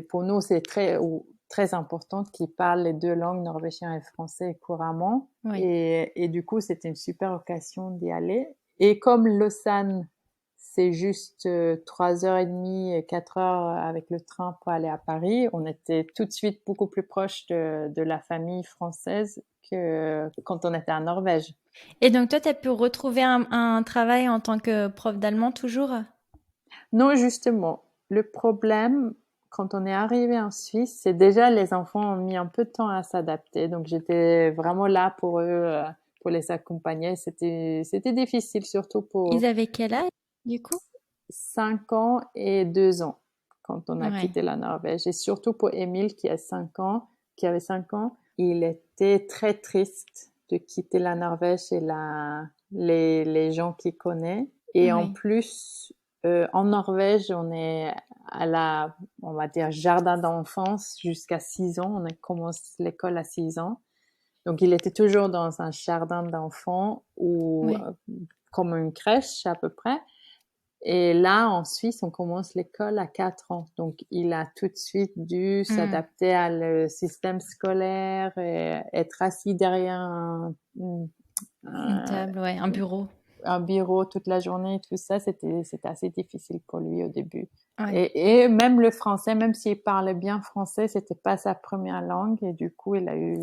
pour nous, c'est très important qu'ils parlent les deux langues, norvégien et français, couramment. Oui. Et du coup, c'était une super occasion d'y aller. Et comme Lausanne, c'est juste 3h30, 4 heures avec le train pour aller à Paris, on était tout de suite beaucoup plus proche de la famille française que quand on était en Norvège. Et donc, toi, tu as pu retrouver un travail en tant que prof d'allemand toujours? Non, justement. Le problème, quand on est arrivé en Suisse, c'est déjà les enfants ont mis un peu de temps à s'adapter. Donc, j'étais vraiment là pour eux, pour les accompagner. C'était difficile, surtout pour... Ils avaient quel âge, du coup? 5 ans et 2 ans quand on a quitté la Norvège. Et surtout pour Émile qui avait 5 ans, il était très triste de quitter la Norvège et les gens qu'il connaît. Et en plus, en Norvège, on est on va dire, jardin d'enfance jusqu'à 6 ans. On a commencé l'école à 6 ans. Donc, il était toujours dans un jardin d'enfants ou comme une crèche à peu près. Et là, en Suisse, on commence l'école à 4 ans. Donc, il a tout de suite dû s'adapter à le système scolaire et être assis derrière une table, un bureau. Un bureau toute la journée, tout ça, c'était assez difficile pour lui au début. Et même le français, même s'il parlait bien français, c'était pas sa première langue. Et du coup, il a eu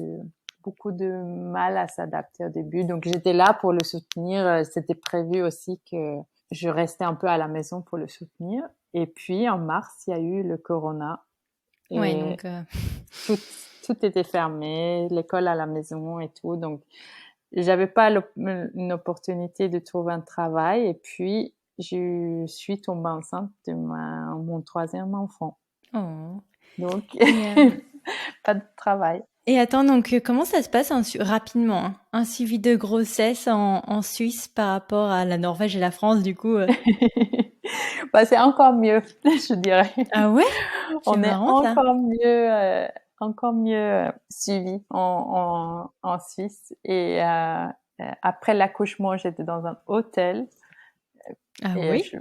beaucoup de mal à s'adapter au début. Donc, j'étais là pour le soutenir. C'était prévu aussi que je restais un peu à la maison pour le soutenir. Et puis, en mars, il y a eu le corona. Et donc... tout était fermé, l'école à la maison et tout. Donc, j'avais pas une opportunité de trouver un travail. Et puis, je suis tombée enceinte de mon 3e enfant. Oh. Donc, pas de travail. Et attends, donc comment ça se passe rapidement, un suivi de grossesse en Suisse par rapport à la Norvège et la France, du coup C'est encore mieux, je dirais. Ah ouais? On est encore mieux suivi en Suisse. Et après l'accouchement, j'étais dans un hôtel. Ah oui?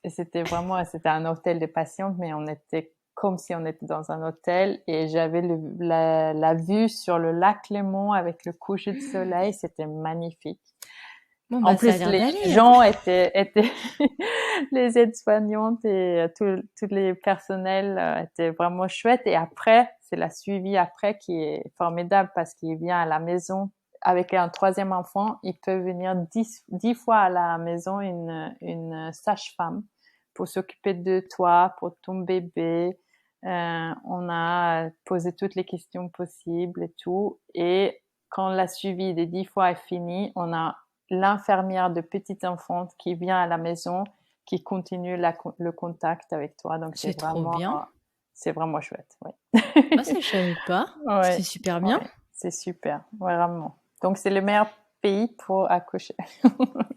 Et c'était un hôtel de patientes, mais on était comme si on était dans un hôtel, et j'avais la vue sur le lac Léman avec le coucher de soleil. C'était magnifique. En plus, les gens étaient les aides-soignantes et tous les personnels étaient vraiment chouettes. Et après, c'est la suivi après qui est formidable, parce qu'il vient à la maison avec un 3e enfant. Il peut venir 10 fois à la maison une sage-femme pour s'occuper de toi, pour ton bébé. On a posé toutes les questions possibles et tout. Et quand la suivi des 10 fois est finie, on a l'infirmière de petite enfante qui vient à la maison, qui continue le contact avec toi. Donc, c'est trop bien. C'est vraiment chouette. Ouais. Ça, je savais pas. C'est super bien. Ouais, c'est super, vraiment. Donc, c'est le meilleur pays pour accoucher.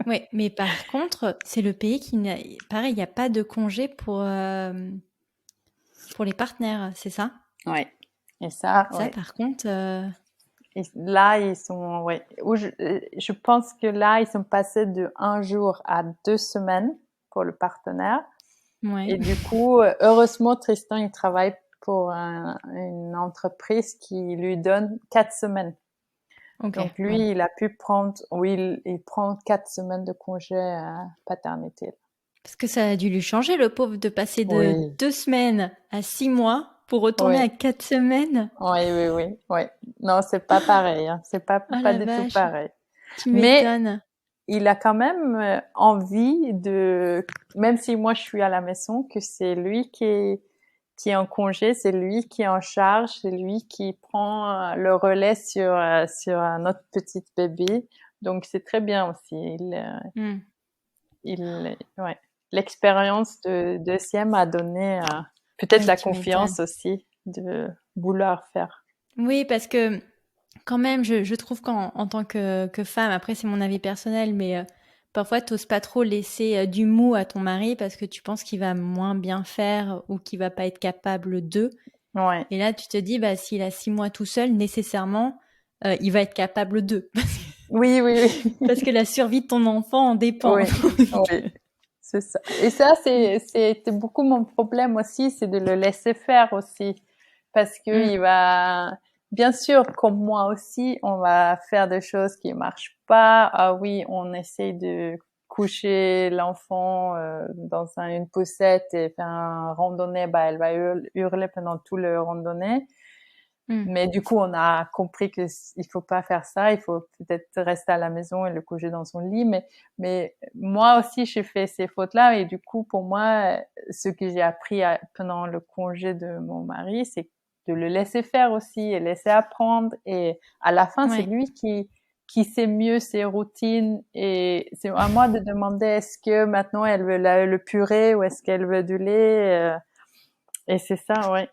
Oui, mais par contre, c'est le pays qui n'a... Pareil, il n'y a pas de congé pour les partenaires, c'est ça? Ouais. Et ça, Ça, ouais. par contre... Et là, ils sont, ouais. Je pense que là, ils sont passés de 1 jour à 2 semaines pour le partenaire. Ouais. Et du coup, heureusement, Tristan, il travaille pour une entreprise qui lui donne 4 semaines. Ok. Donc lui, Bon. il a pu prendre, oui, il prend 4 semaines de congé paternité. Parce que ça a dû lui changer, le pauvre, de passer de Oui, 2 semaines à 6 mois pour retourner oui, à 4 semaines. oui, oui, oui, oui. Non, c'est pas pareil, hein. C'est Oh pas la du tout vache, pareil. tu Mais m'étonnes. il a quand même envie de, même si moi je suis à la maison, que c'est lui qui est en congé, c'est lui qui est en charge, c'est lui qui prend le relais sur notre petite bébé. Donc c'est très bien aussi. Hmm. Ouais. L'expérience de deuxième a donné peut-être Oui, la tu m'étonnes. confiance aussi de vouloir faire. Oui, parce que quand même, je trouve qu'en tant que femme, après c'est mon avis personnel, mais parfois t'oses pas trop laisser du mou à ton mari parce que tu penses qu'il va moins bien faire ou qu'il va pas être capable de. Ouais. Et là, tu te dis, bah s'il a 6 mois tout seul, nécessairement, il va être capable de. Oui, oui, Parce que la survie de ton enfant en dépend. oui. Oui, c'est ça. Et ça, c'était beaucoup mon problème aussi, c'est de le laisser faire aussi. Parce que Mm. il va, bien sûr, comme moi aussi, on va faire des choses qui marchent pas. Ah oui, on essaye de coucher l'enfant dans une poussette et faire un randonnée, bah elle va hurler pendant tout le randonnée. Mm. Mais du coup, on a compris que il faut pas faire ça. Il faut peut-être rester à la maison et le coucher dans son lit. Mais moi aussi, j'ai fait ces fautes-là. Et du coup, pour moi, ce que j'ai appris pendant le congé de mon mari, c'est de le laisser faire aussi et laisser apprendre. Et à la fin, c'est Ouais. lui qui sait mieux ses routines. Et c'est à moi de demander est-ce que maintenant elle veut le purée ou est-ce qu'elle veut du lait. Et c'est ça, ouais.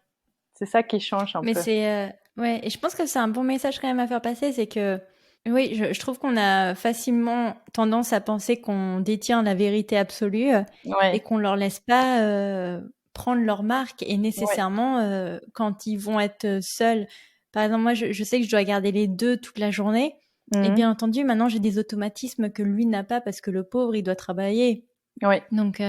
C'est ça qui change un Mais peu. c'est ouais, et je pense que c'est un bon message quand même à faire passer, c'est que oui, je trouve qu'on a facilement tendance à penser qu'on détient la vérité absolue et Ouais, qu'on leur laisse pas prendre leur marque et ouais. nécessairement quand ils vont être seuls. Par exemple, moi, je sais que je dois garder les deux toute la journée et Mhm. bien entendu, maintenant j'ai des automatismes que lui n'a pas parce que le pauvre, il doit travailler. Oui, Donc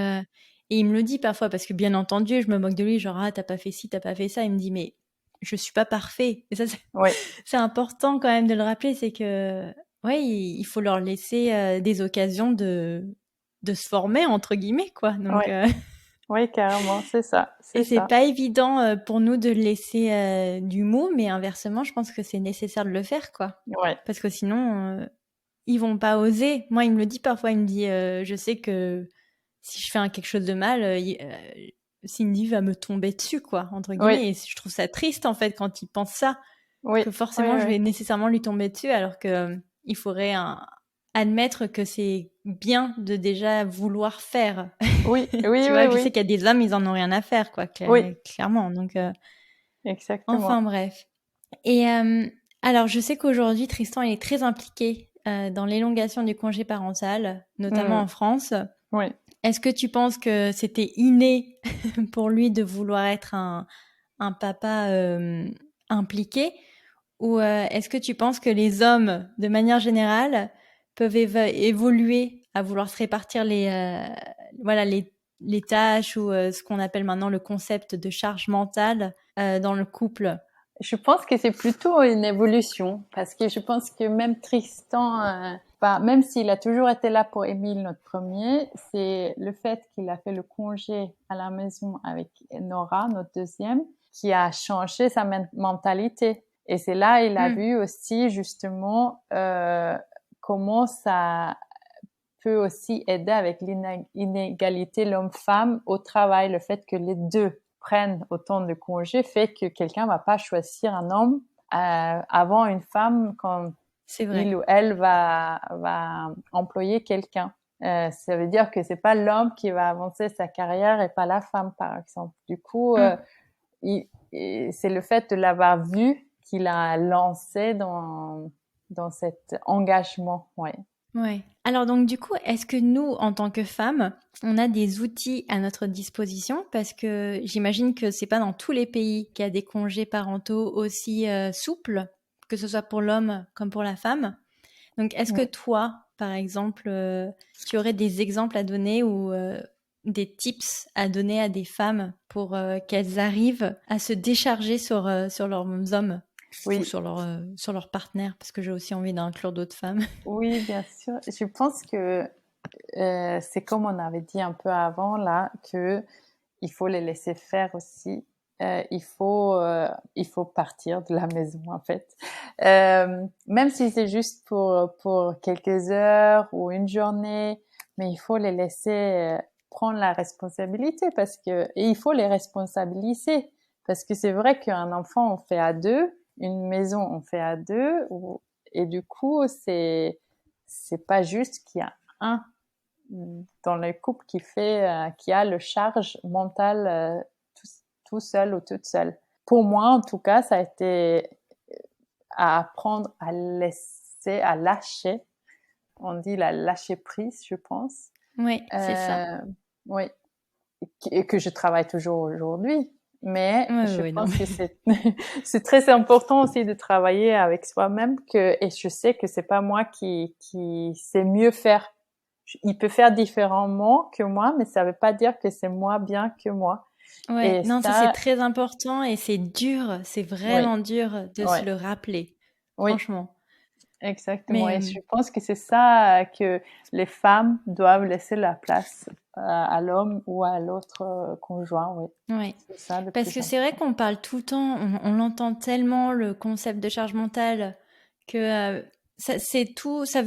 et il me le dit parfois parce que bien entendu, je me moque de lui, genre ah t'as pas fait ci, t'as pas fait ça. Il me dit mais je suis pas parfait. Et ça oui, c'est important quand même de le rappeler, c'est que ouais il faut leur laisser des occasions de se former entre guillemets quoi. oui, Donc oui, carrément, c'est ça, et c'est c'est ça. pas évident pour nous de laisser du mot, mais inversement, je pense que c'est nécessaire de le faire quoi. Ouais, Parce que sinon ils vont pas oser. Moi, il me le dit parfois, il me dit je sais que si je fais quelque chose de mal, Cindy va me tomber dessus, quoi, entre oui, guillemets. Et je trouve ça triste, en fait, quand il pense ça, oui, que oui, forcément, je oui, vais nécessairement lui tomber dessus, alors que il faudrait admettre que c'est bien de déjà vouloir faire. oui, oui, Tu oui, vois, je sais oui, qu'il y a des hommes, ils en ont rien à faire, quoi, oui, clairement. Donc, exactement. enfin, bref. Et alors, je sais qu'aujourd'hui, Tristan il est très impliqué dans l'élongation du congé parental, notamment Mhm. en France. Oui. Est-ce que tu penses que c'était inné pour lui de vouloir être un papa impliqué ou est-ce que tu penses que les hommes, de manière générale, peuvent évoluer à vouloir se répartir voilà, les tâches ou ce qu'on appelle maintenant le concept de charge mentale dans le couple? Je pense que c'est plutôt une évolution parce que je pense que même Tristan, bah, même s'il a toujours été là pour Émile, notre premier, c'est le fait qu'il a fait le congé à la maison avec Nora, notre deuxième, qui a changé sa mentalité. Et c'est là il a Hmm, vu aussi justement comment ça peut aussi aider avec l'inégalité l'homme-femme au travail, le fait que les deux prennent autant de congés fait que quelqu'un va pas choisir un homme avant une femme quand c'est vrai. il ou elle va employer quelqu'un. Ça veut dire que c'est pas l'homme qui va avancer sa carrière et pas la femme, par exemple. Du coup, Hmm, c'est le fait de l'avoir vu qu'il a lancé dans dans cet engagement, ouais. Ouais. Alors donc du coup, est-ce que nous, en tant que femmes, on a des outils à notre disposition? Parce que j'imagine que c'est pas dans tous les pays qu'il y a des congés parentaux aussi souples, que ce soit pour l'homme comme pour la femme. Donc est-ce que Ouais. toi, par exemple, tu aurais des exemples à donner ou des tips à donner à des femmes pour qu'elles arrivent à se décharger sur leurs hommes ou Oui, sur leur partenaire? Parce que j'ai aussi envie d'inclure d'autres femmes. oui, bien sûr. Je pense que c'est comme on avait dit un peu avant là, que il faut les laisser faire aussi. Il faut partir de la maison en fait, même si c'est juste pour quelques heures ou une journée, mais il faut les laisser prendre la responsabilité et il faut les responsabiliser parce que c'est vrai qu'un enfant on fait à deux, une maison on fait à deux, et du coup c'est pas juste qu'il y a un dans le couple qui a le charge mentale tout seul ou toute seule. Pour moi, en tout cas, ça a été à apprendre à laisser, à lâcher. On dit la lâcher prise, je pense. Oui, c'est ça. Oui, et que je travaille toujours aujourd'hui. Mais Ouais, je ouais, non. pense que c'est très important aussi de travailler avec soi-même et je sais que c'est pas moi qui sait mieux faire. Il peut faire différemment que moi, mais ça veut pas dire que c'est moins bien que moi. Ouais, Et non, ça c'est ça, très important et c'est dur, c'est oui, vraiment dur de se ouais, le rappeler, oui, franchement. exactement. Mais Et je pense que c'est ça que les femmes doivent laisser la place à l'homme ou à l'autre conjoint, oui. ouais, C'est ça le parce plus que c'est vrai important. qu'on parle tout le temps, on l'entend tellement le concept de charge mentale que ça c'est tout, ça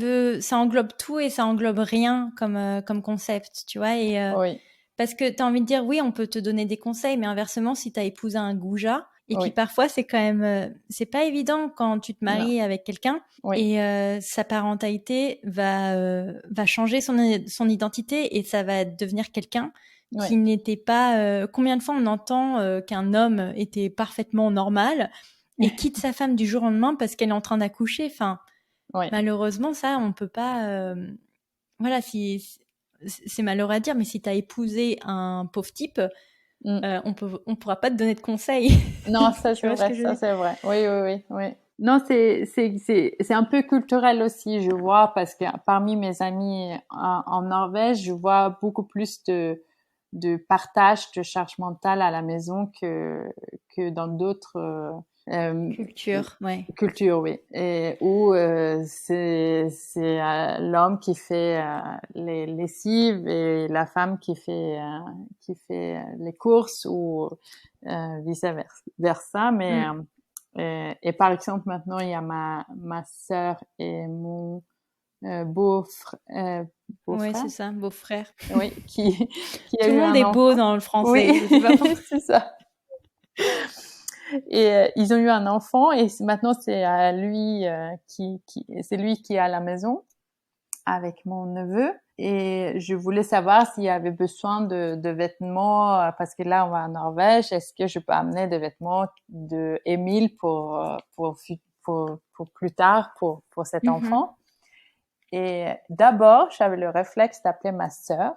englobe tout et ça englobe rien comme concept, tu vois. Et Oui, parce que tu as envie de dire, oui, on peut te donner des conseils, mais inversement, si tu as épousé un goujat, et puis oui, parfois, c'est quand même, c'est pas évident quand tu te non, maries avec quelqu'un oui, et sa parentalité va changer son identité et ça va devenir quelqu'un oui, qui n'était pas. Combien de fois on entend qu'un homme était parfaitement normal et quitte sa femme du jour au lendemain parce qu'elle est en train d'accoucher. Enfin, oui. malheureusement, ça, on peut pas. Voilà, si c'est malheureux à dire, mais si t'as épousé un pauvre type, Mm. on pourra pas te donner de conseils. Non, ça Tu c'est vois ce vrai, que je veux ça dire? c'est vrai. Oui, oui, oui, oui. Non, c'est un peu culturel aussi, je vois, parce que parmi mes amis en Norvège, je vois beaucoup plus de partage de charge mentale à la maison que dans d'autres Culture, ouais. cultures, oui. Et où c'est l'homme qui fait les lessives et la femme qui fait les courses ou vice versa. Mais Mm. et par exemple maintenant il y a ma sœur et mon Ouais, c'est beau-frère, ça, beau-frère. oui, qui a Tout le eu monde un est beau enfant. dans le Oui, français, je sais pas pourquoi. c'est ça. Et ils ont eu un enfant et maintenant c'est à lui c'est lui qui est à la maison avec mon neveu. Et je voulais savoir s'il y avait besoin de vêtements parce que là on va en Norvège. Est-ce que je peux amener des vêtements de Émile pour plus tard pour cet Mhm. enfant? Et d'abord j'avais le réflexe d'appeler ma sœur.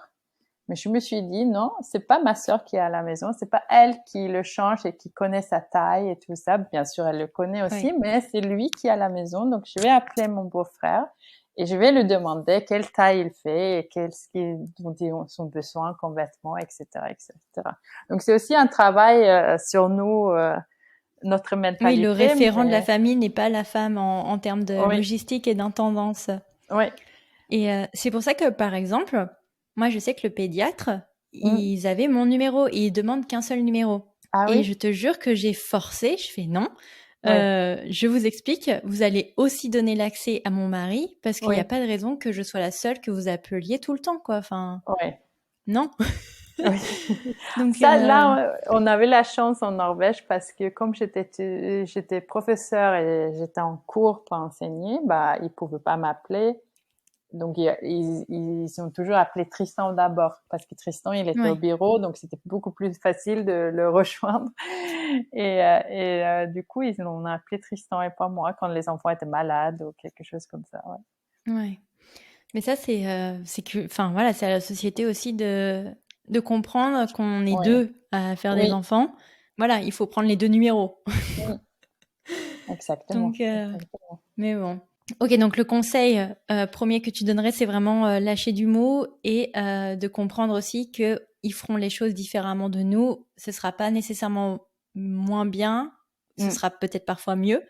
Mais je me suis dit, non, c'est pas ma sœur qui est à la maison, c'est pas elle qui le change et qui connaît sa taille et tout ça. Bien sûr, elle le connaît aussi, Ouais. mais c'est lui qui est à la maison. Donc, je vais appeler mon beau-frère et je vais lui demander quelle taille il fait et dont ils ont son besoin comme vêtements, etc., etc. Donc, c'est aussi un travail sur nous, notre Oui, le mentalité, référent de la mais famille n'est pas la femme en termes de oui, logistique et d'intendance. oui, Et c'est pour ça que, par exemple, moi, je sais que le pédiatre, mm. ils avaient mon numéro et ils demandent qu'un seul numéro. Ah Et oui, je te jure que j'ai forcé, je fais non. oui, Je vous explique, vous allez aussi donner l'accès à mon mari parce qu'il n'y a oui, pas de raison que je sois la seule que vous appeliez tout le temps, quoi. Enfin, oui. non. Oui. Donc, Ça, là, on avait la chance en Norvège parce que comme j'étais professeur et j'étais en cours pour enseigner, bah, ils pouvaient pas m'appeler Donc, ils ont toujours appelé Tristan d'abord parce que Tristan, il était au bureau, donc c'était beaucoup plus facile de le rejoindre. Du coup, ils l'ont appelé Tristan et pas moi quand les enfants étaient malades ou quelque chose comme ça. Ouais. Mais ça, c'est que, enfin voilà, c'est à la société aussi de comprendre qu'on est deux à faire des enfants. Voilà, il faut prendre les deux numéros. Oui. Exactement. Donc, mais bon. Ok, donc le conseil premier que tu donnerais, c'est vraiment lâcher du mot et de comprendre aussi que ils feront les choses différemment de nous. Ce sera pas nécessairement moins bien, ce sera peut-être parfois mieux.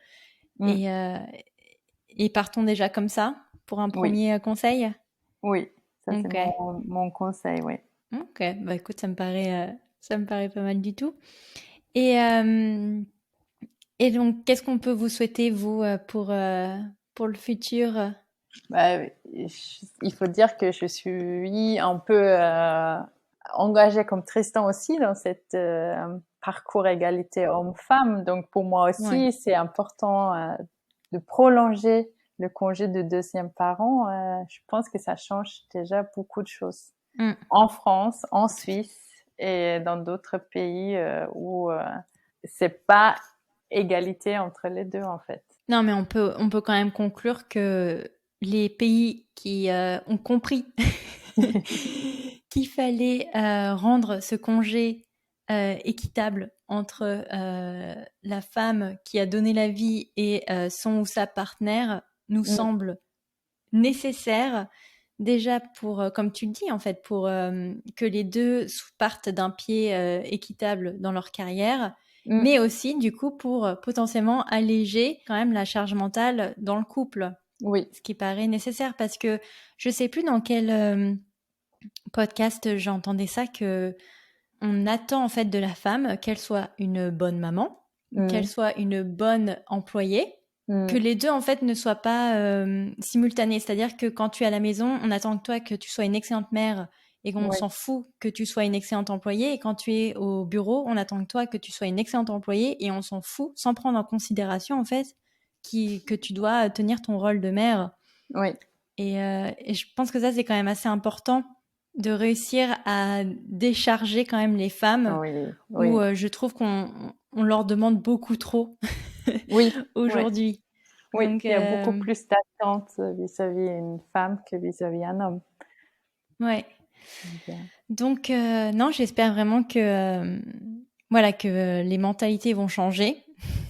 Et partons déjà comme ça pour un premier conseil. Oui, ça c'est mon conseil, oui. Ok, bah écoute, ça me paraît pas mal du tout. Et donc, qu'est-ce qu'on peut vous souhaiter, vous, pour le futur? Il faut dire que je suis un peu engagée comme Tristan aussi dans cette parcours égalité homme-femme. Donc pour moi aussi, c'est important de prolonger le congé de deuxième parent. Je pense que ça change déjà beaucoup de choses en France, en Suisse et dans d'autres pays où c'est pas égalité entre les deux en fait. Non, mais on peut quand même conclure que les pays qui ont compris qu'il fallait rendre ce congé équitable entre la femme qui a donné la vie et son ou sa partenaire nous semble nécessaire déjà pour, comme tu le dis en fait, pour que les deux partent d'un pied équitable dans leur carrière, mais aussi du coup pour potentiellement alléger quand même la charge mentale dans le couple. Oui. Ce qui paraît nécessaire parce que je sais plus dans quel podcast j'entendais ça, que on attend en fait de la femme qu'elle soit une bonne maman, qu'elle soit une bonne employée, que les deux en fait ne soient pas simultanés. C'est-à-dire que quand tu es à la maison, on attend de toi que tu sois une excellente mère et qu'on s'en fout que tu sois une excellente employée. Et quand tu es au bureau, on attend de toi que tu sois une excellente employée et on s'en fout, sans prendre en considération en fait que tu dois tenir ton rôle de mère. Oui. Et je pense que ça c'est quand même assez important de réussir à décharger quand même les femmes où je trouve qu'on leur demande beaucoup trop aujourd'hui. Oui, donc, il y a beaucoup plus d'attentes vis-à-vis une femme que vis-à-vis un homme. Ouais. Donc, non, j'espère vraiment que, que les mentalités vont changer,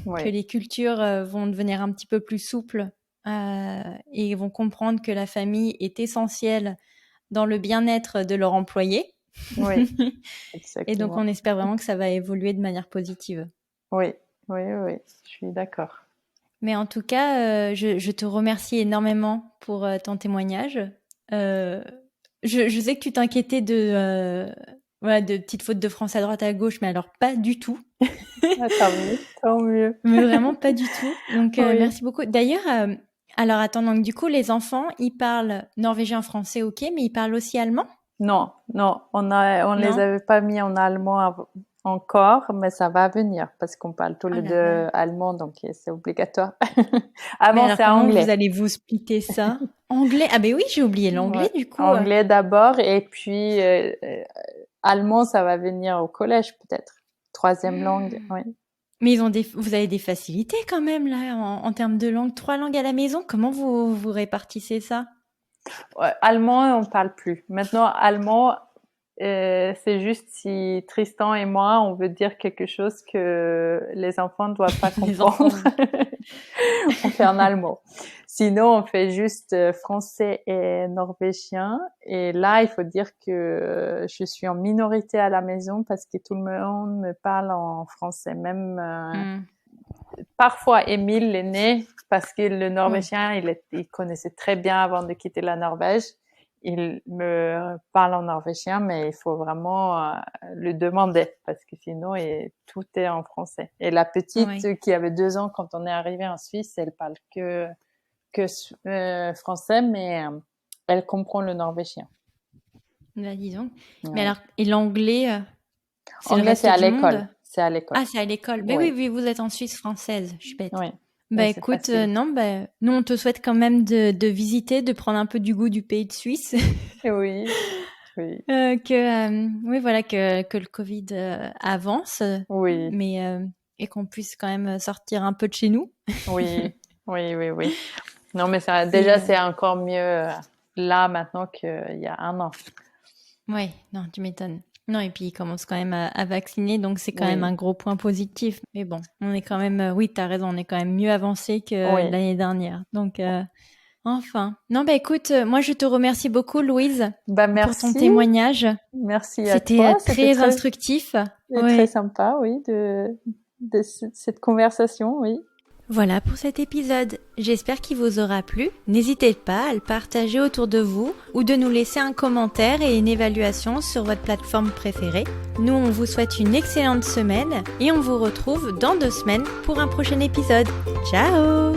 que les cultures vont devenir un petit peu plus souples et vont comprendre que la famille est essentielle dans le bien-être de leur employé. Oui, exactement. Et donc, on espère vraiment que ça va évoluer de manière positive. Oui, je suis d'accord. Mais en tout cas, je te remercie énormément pour ton témoignage. Je sais que tu t'inquiétais de petites fautes de français à droite à gauche, mais alors pas du tout. Tant mieux. Mais vraiment pas du tout. Donc, merci beaucoup. D'ailleurs, alors attends, donc du coup, les enfants, ils parlent norvégien, français, ok, mais ils parlent aussi allemand? Non, on les avait pas mis en allemand encore, mais ça va venir parce qu'on parle tous les deux allemand, donc c'est obligatoire. Avant, c'est anglais. Vous allez vous splitter ça? Anglais? Ah ben oui, j'ai oublié l'anglais du coup. Anglais d'abord et puis allemand, ça va venir au collège peut-être. Troisième langue, oui. Mais vous avez des facilités quand même là en termes de langue. 3 langues à la maison, comment vous répartissez ça? Allemand, on parle plus. Maintenant, allemand, c'est juste si Tristan et moi, on veut dire quelque chose que les enfants ne doivent pas comprendre. On fait en allemand. Sinon, on fait juste français et norvégien. Et là, il faut dire que je suis en minorité à la maison parce que tout le monde me parle en français. Même parfois, Émile l'aîné, parce que le norvégien, il connaissait très bien avant de quitter la Norvège. Il me parle en norvégien, mais il faut vraiment le demander parce que sinon, tout est en français. Et la petite qui avait 2 ans quand on est arrivé en Suisse, elle parle que français, mais elle comprend le norvégien. Bah, disons. Ouais. Mais alors, et l'anglais, c'est à l'école. C'est à l'école. Ah, c'est à l'école. Mais oui, vous êtes en Suisse française, je suis bête. Oui. Bah c'est écoute, facile. non, bah, nous on te souhaite quand même de visiter, de prendre un peu du goût du pays de Suisse. Oui, oui, Oui, voilà, que le Covid avance, oui, mais et qu'on puisse quand même sortir un peu de chez nous. oui, oui, oui, oui. Non, mais ça, Et déjà, c'est encore mieux là maintenant qu'il y a un an. ouais, non, tu m'étonnes. Non, et puis ils commencent quand même à vacciner, donc c'est quand même Oui, un gros point positif. Mais bon, on est quand même, oui, t'as raison, on est quand même mieux avancé que oui. l'année dernière. Donc, enfin. Non, bah écoute, moi je te remercie beaucoup, Louise, Bah, pour ton merci. témoignage. Merci à C'était toi. C'était très instructif. très Ouais. sympa, oui, de cette conversation, oui. Voilà pour cet épisode. J'espère qu'il vous aura plu. N'hésitez pas à le partager autour de vous ou de nous laisser un commentaire et une évaluation sur votre plateforme préférée. Nous, on vous souhaite une excellente semaine et on vous retrouve dans 2 semaines pour un prochain épisode. Ciao!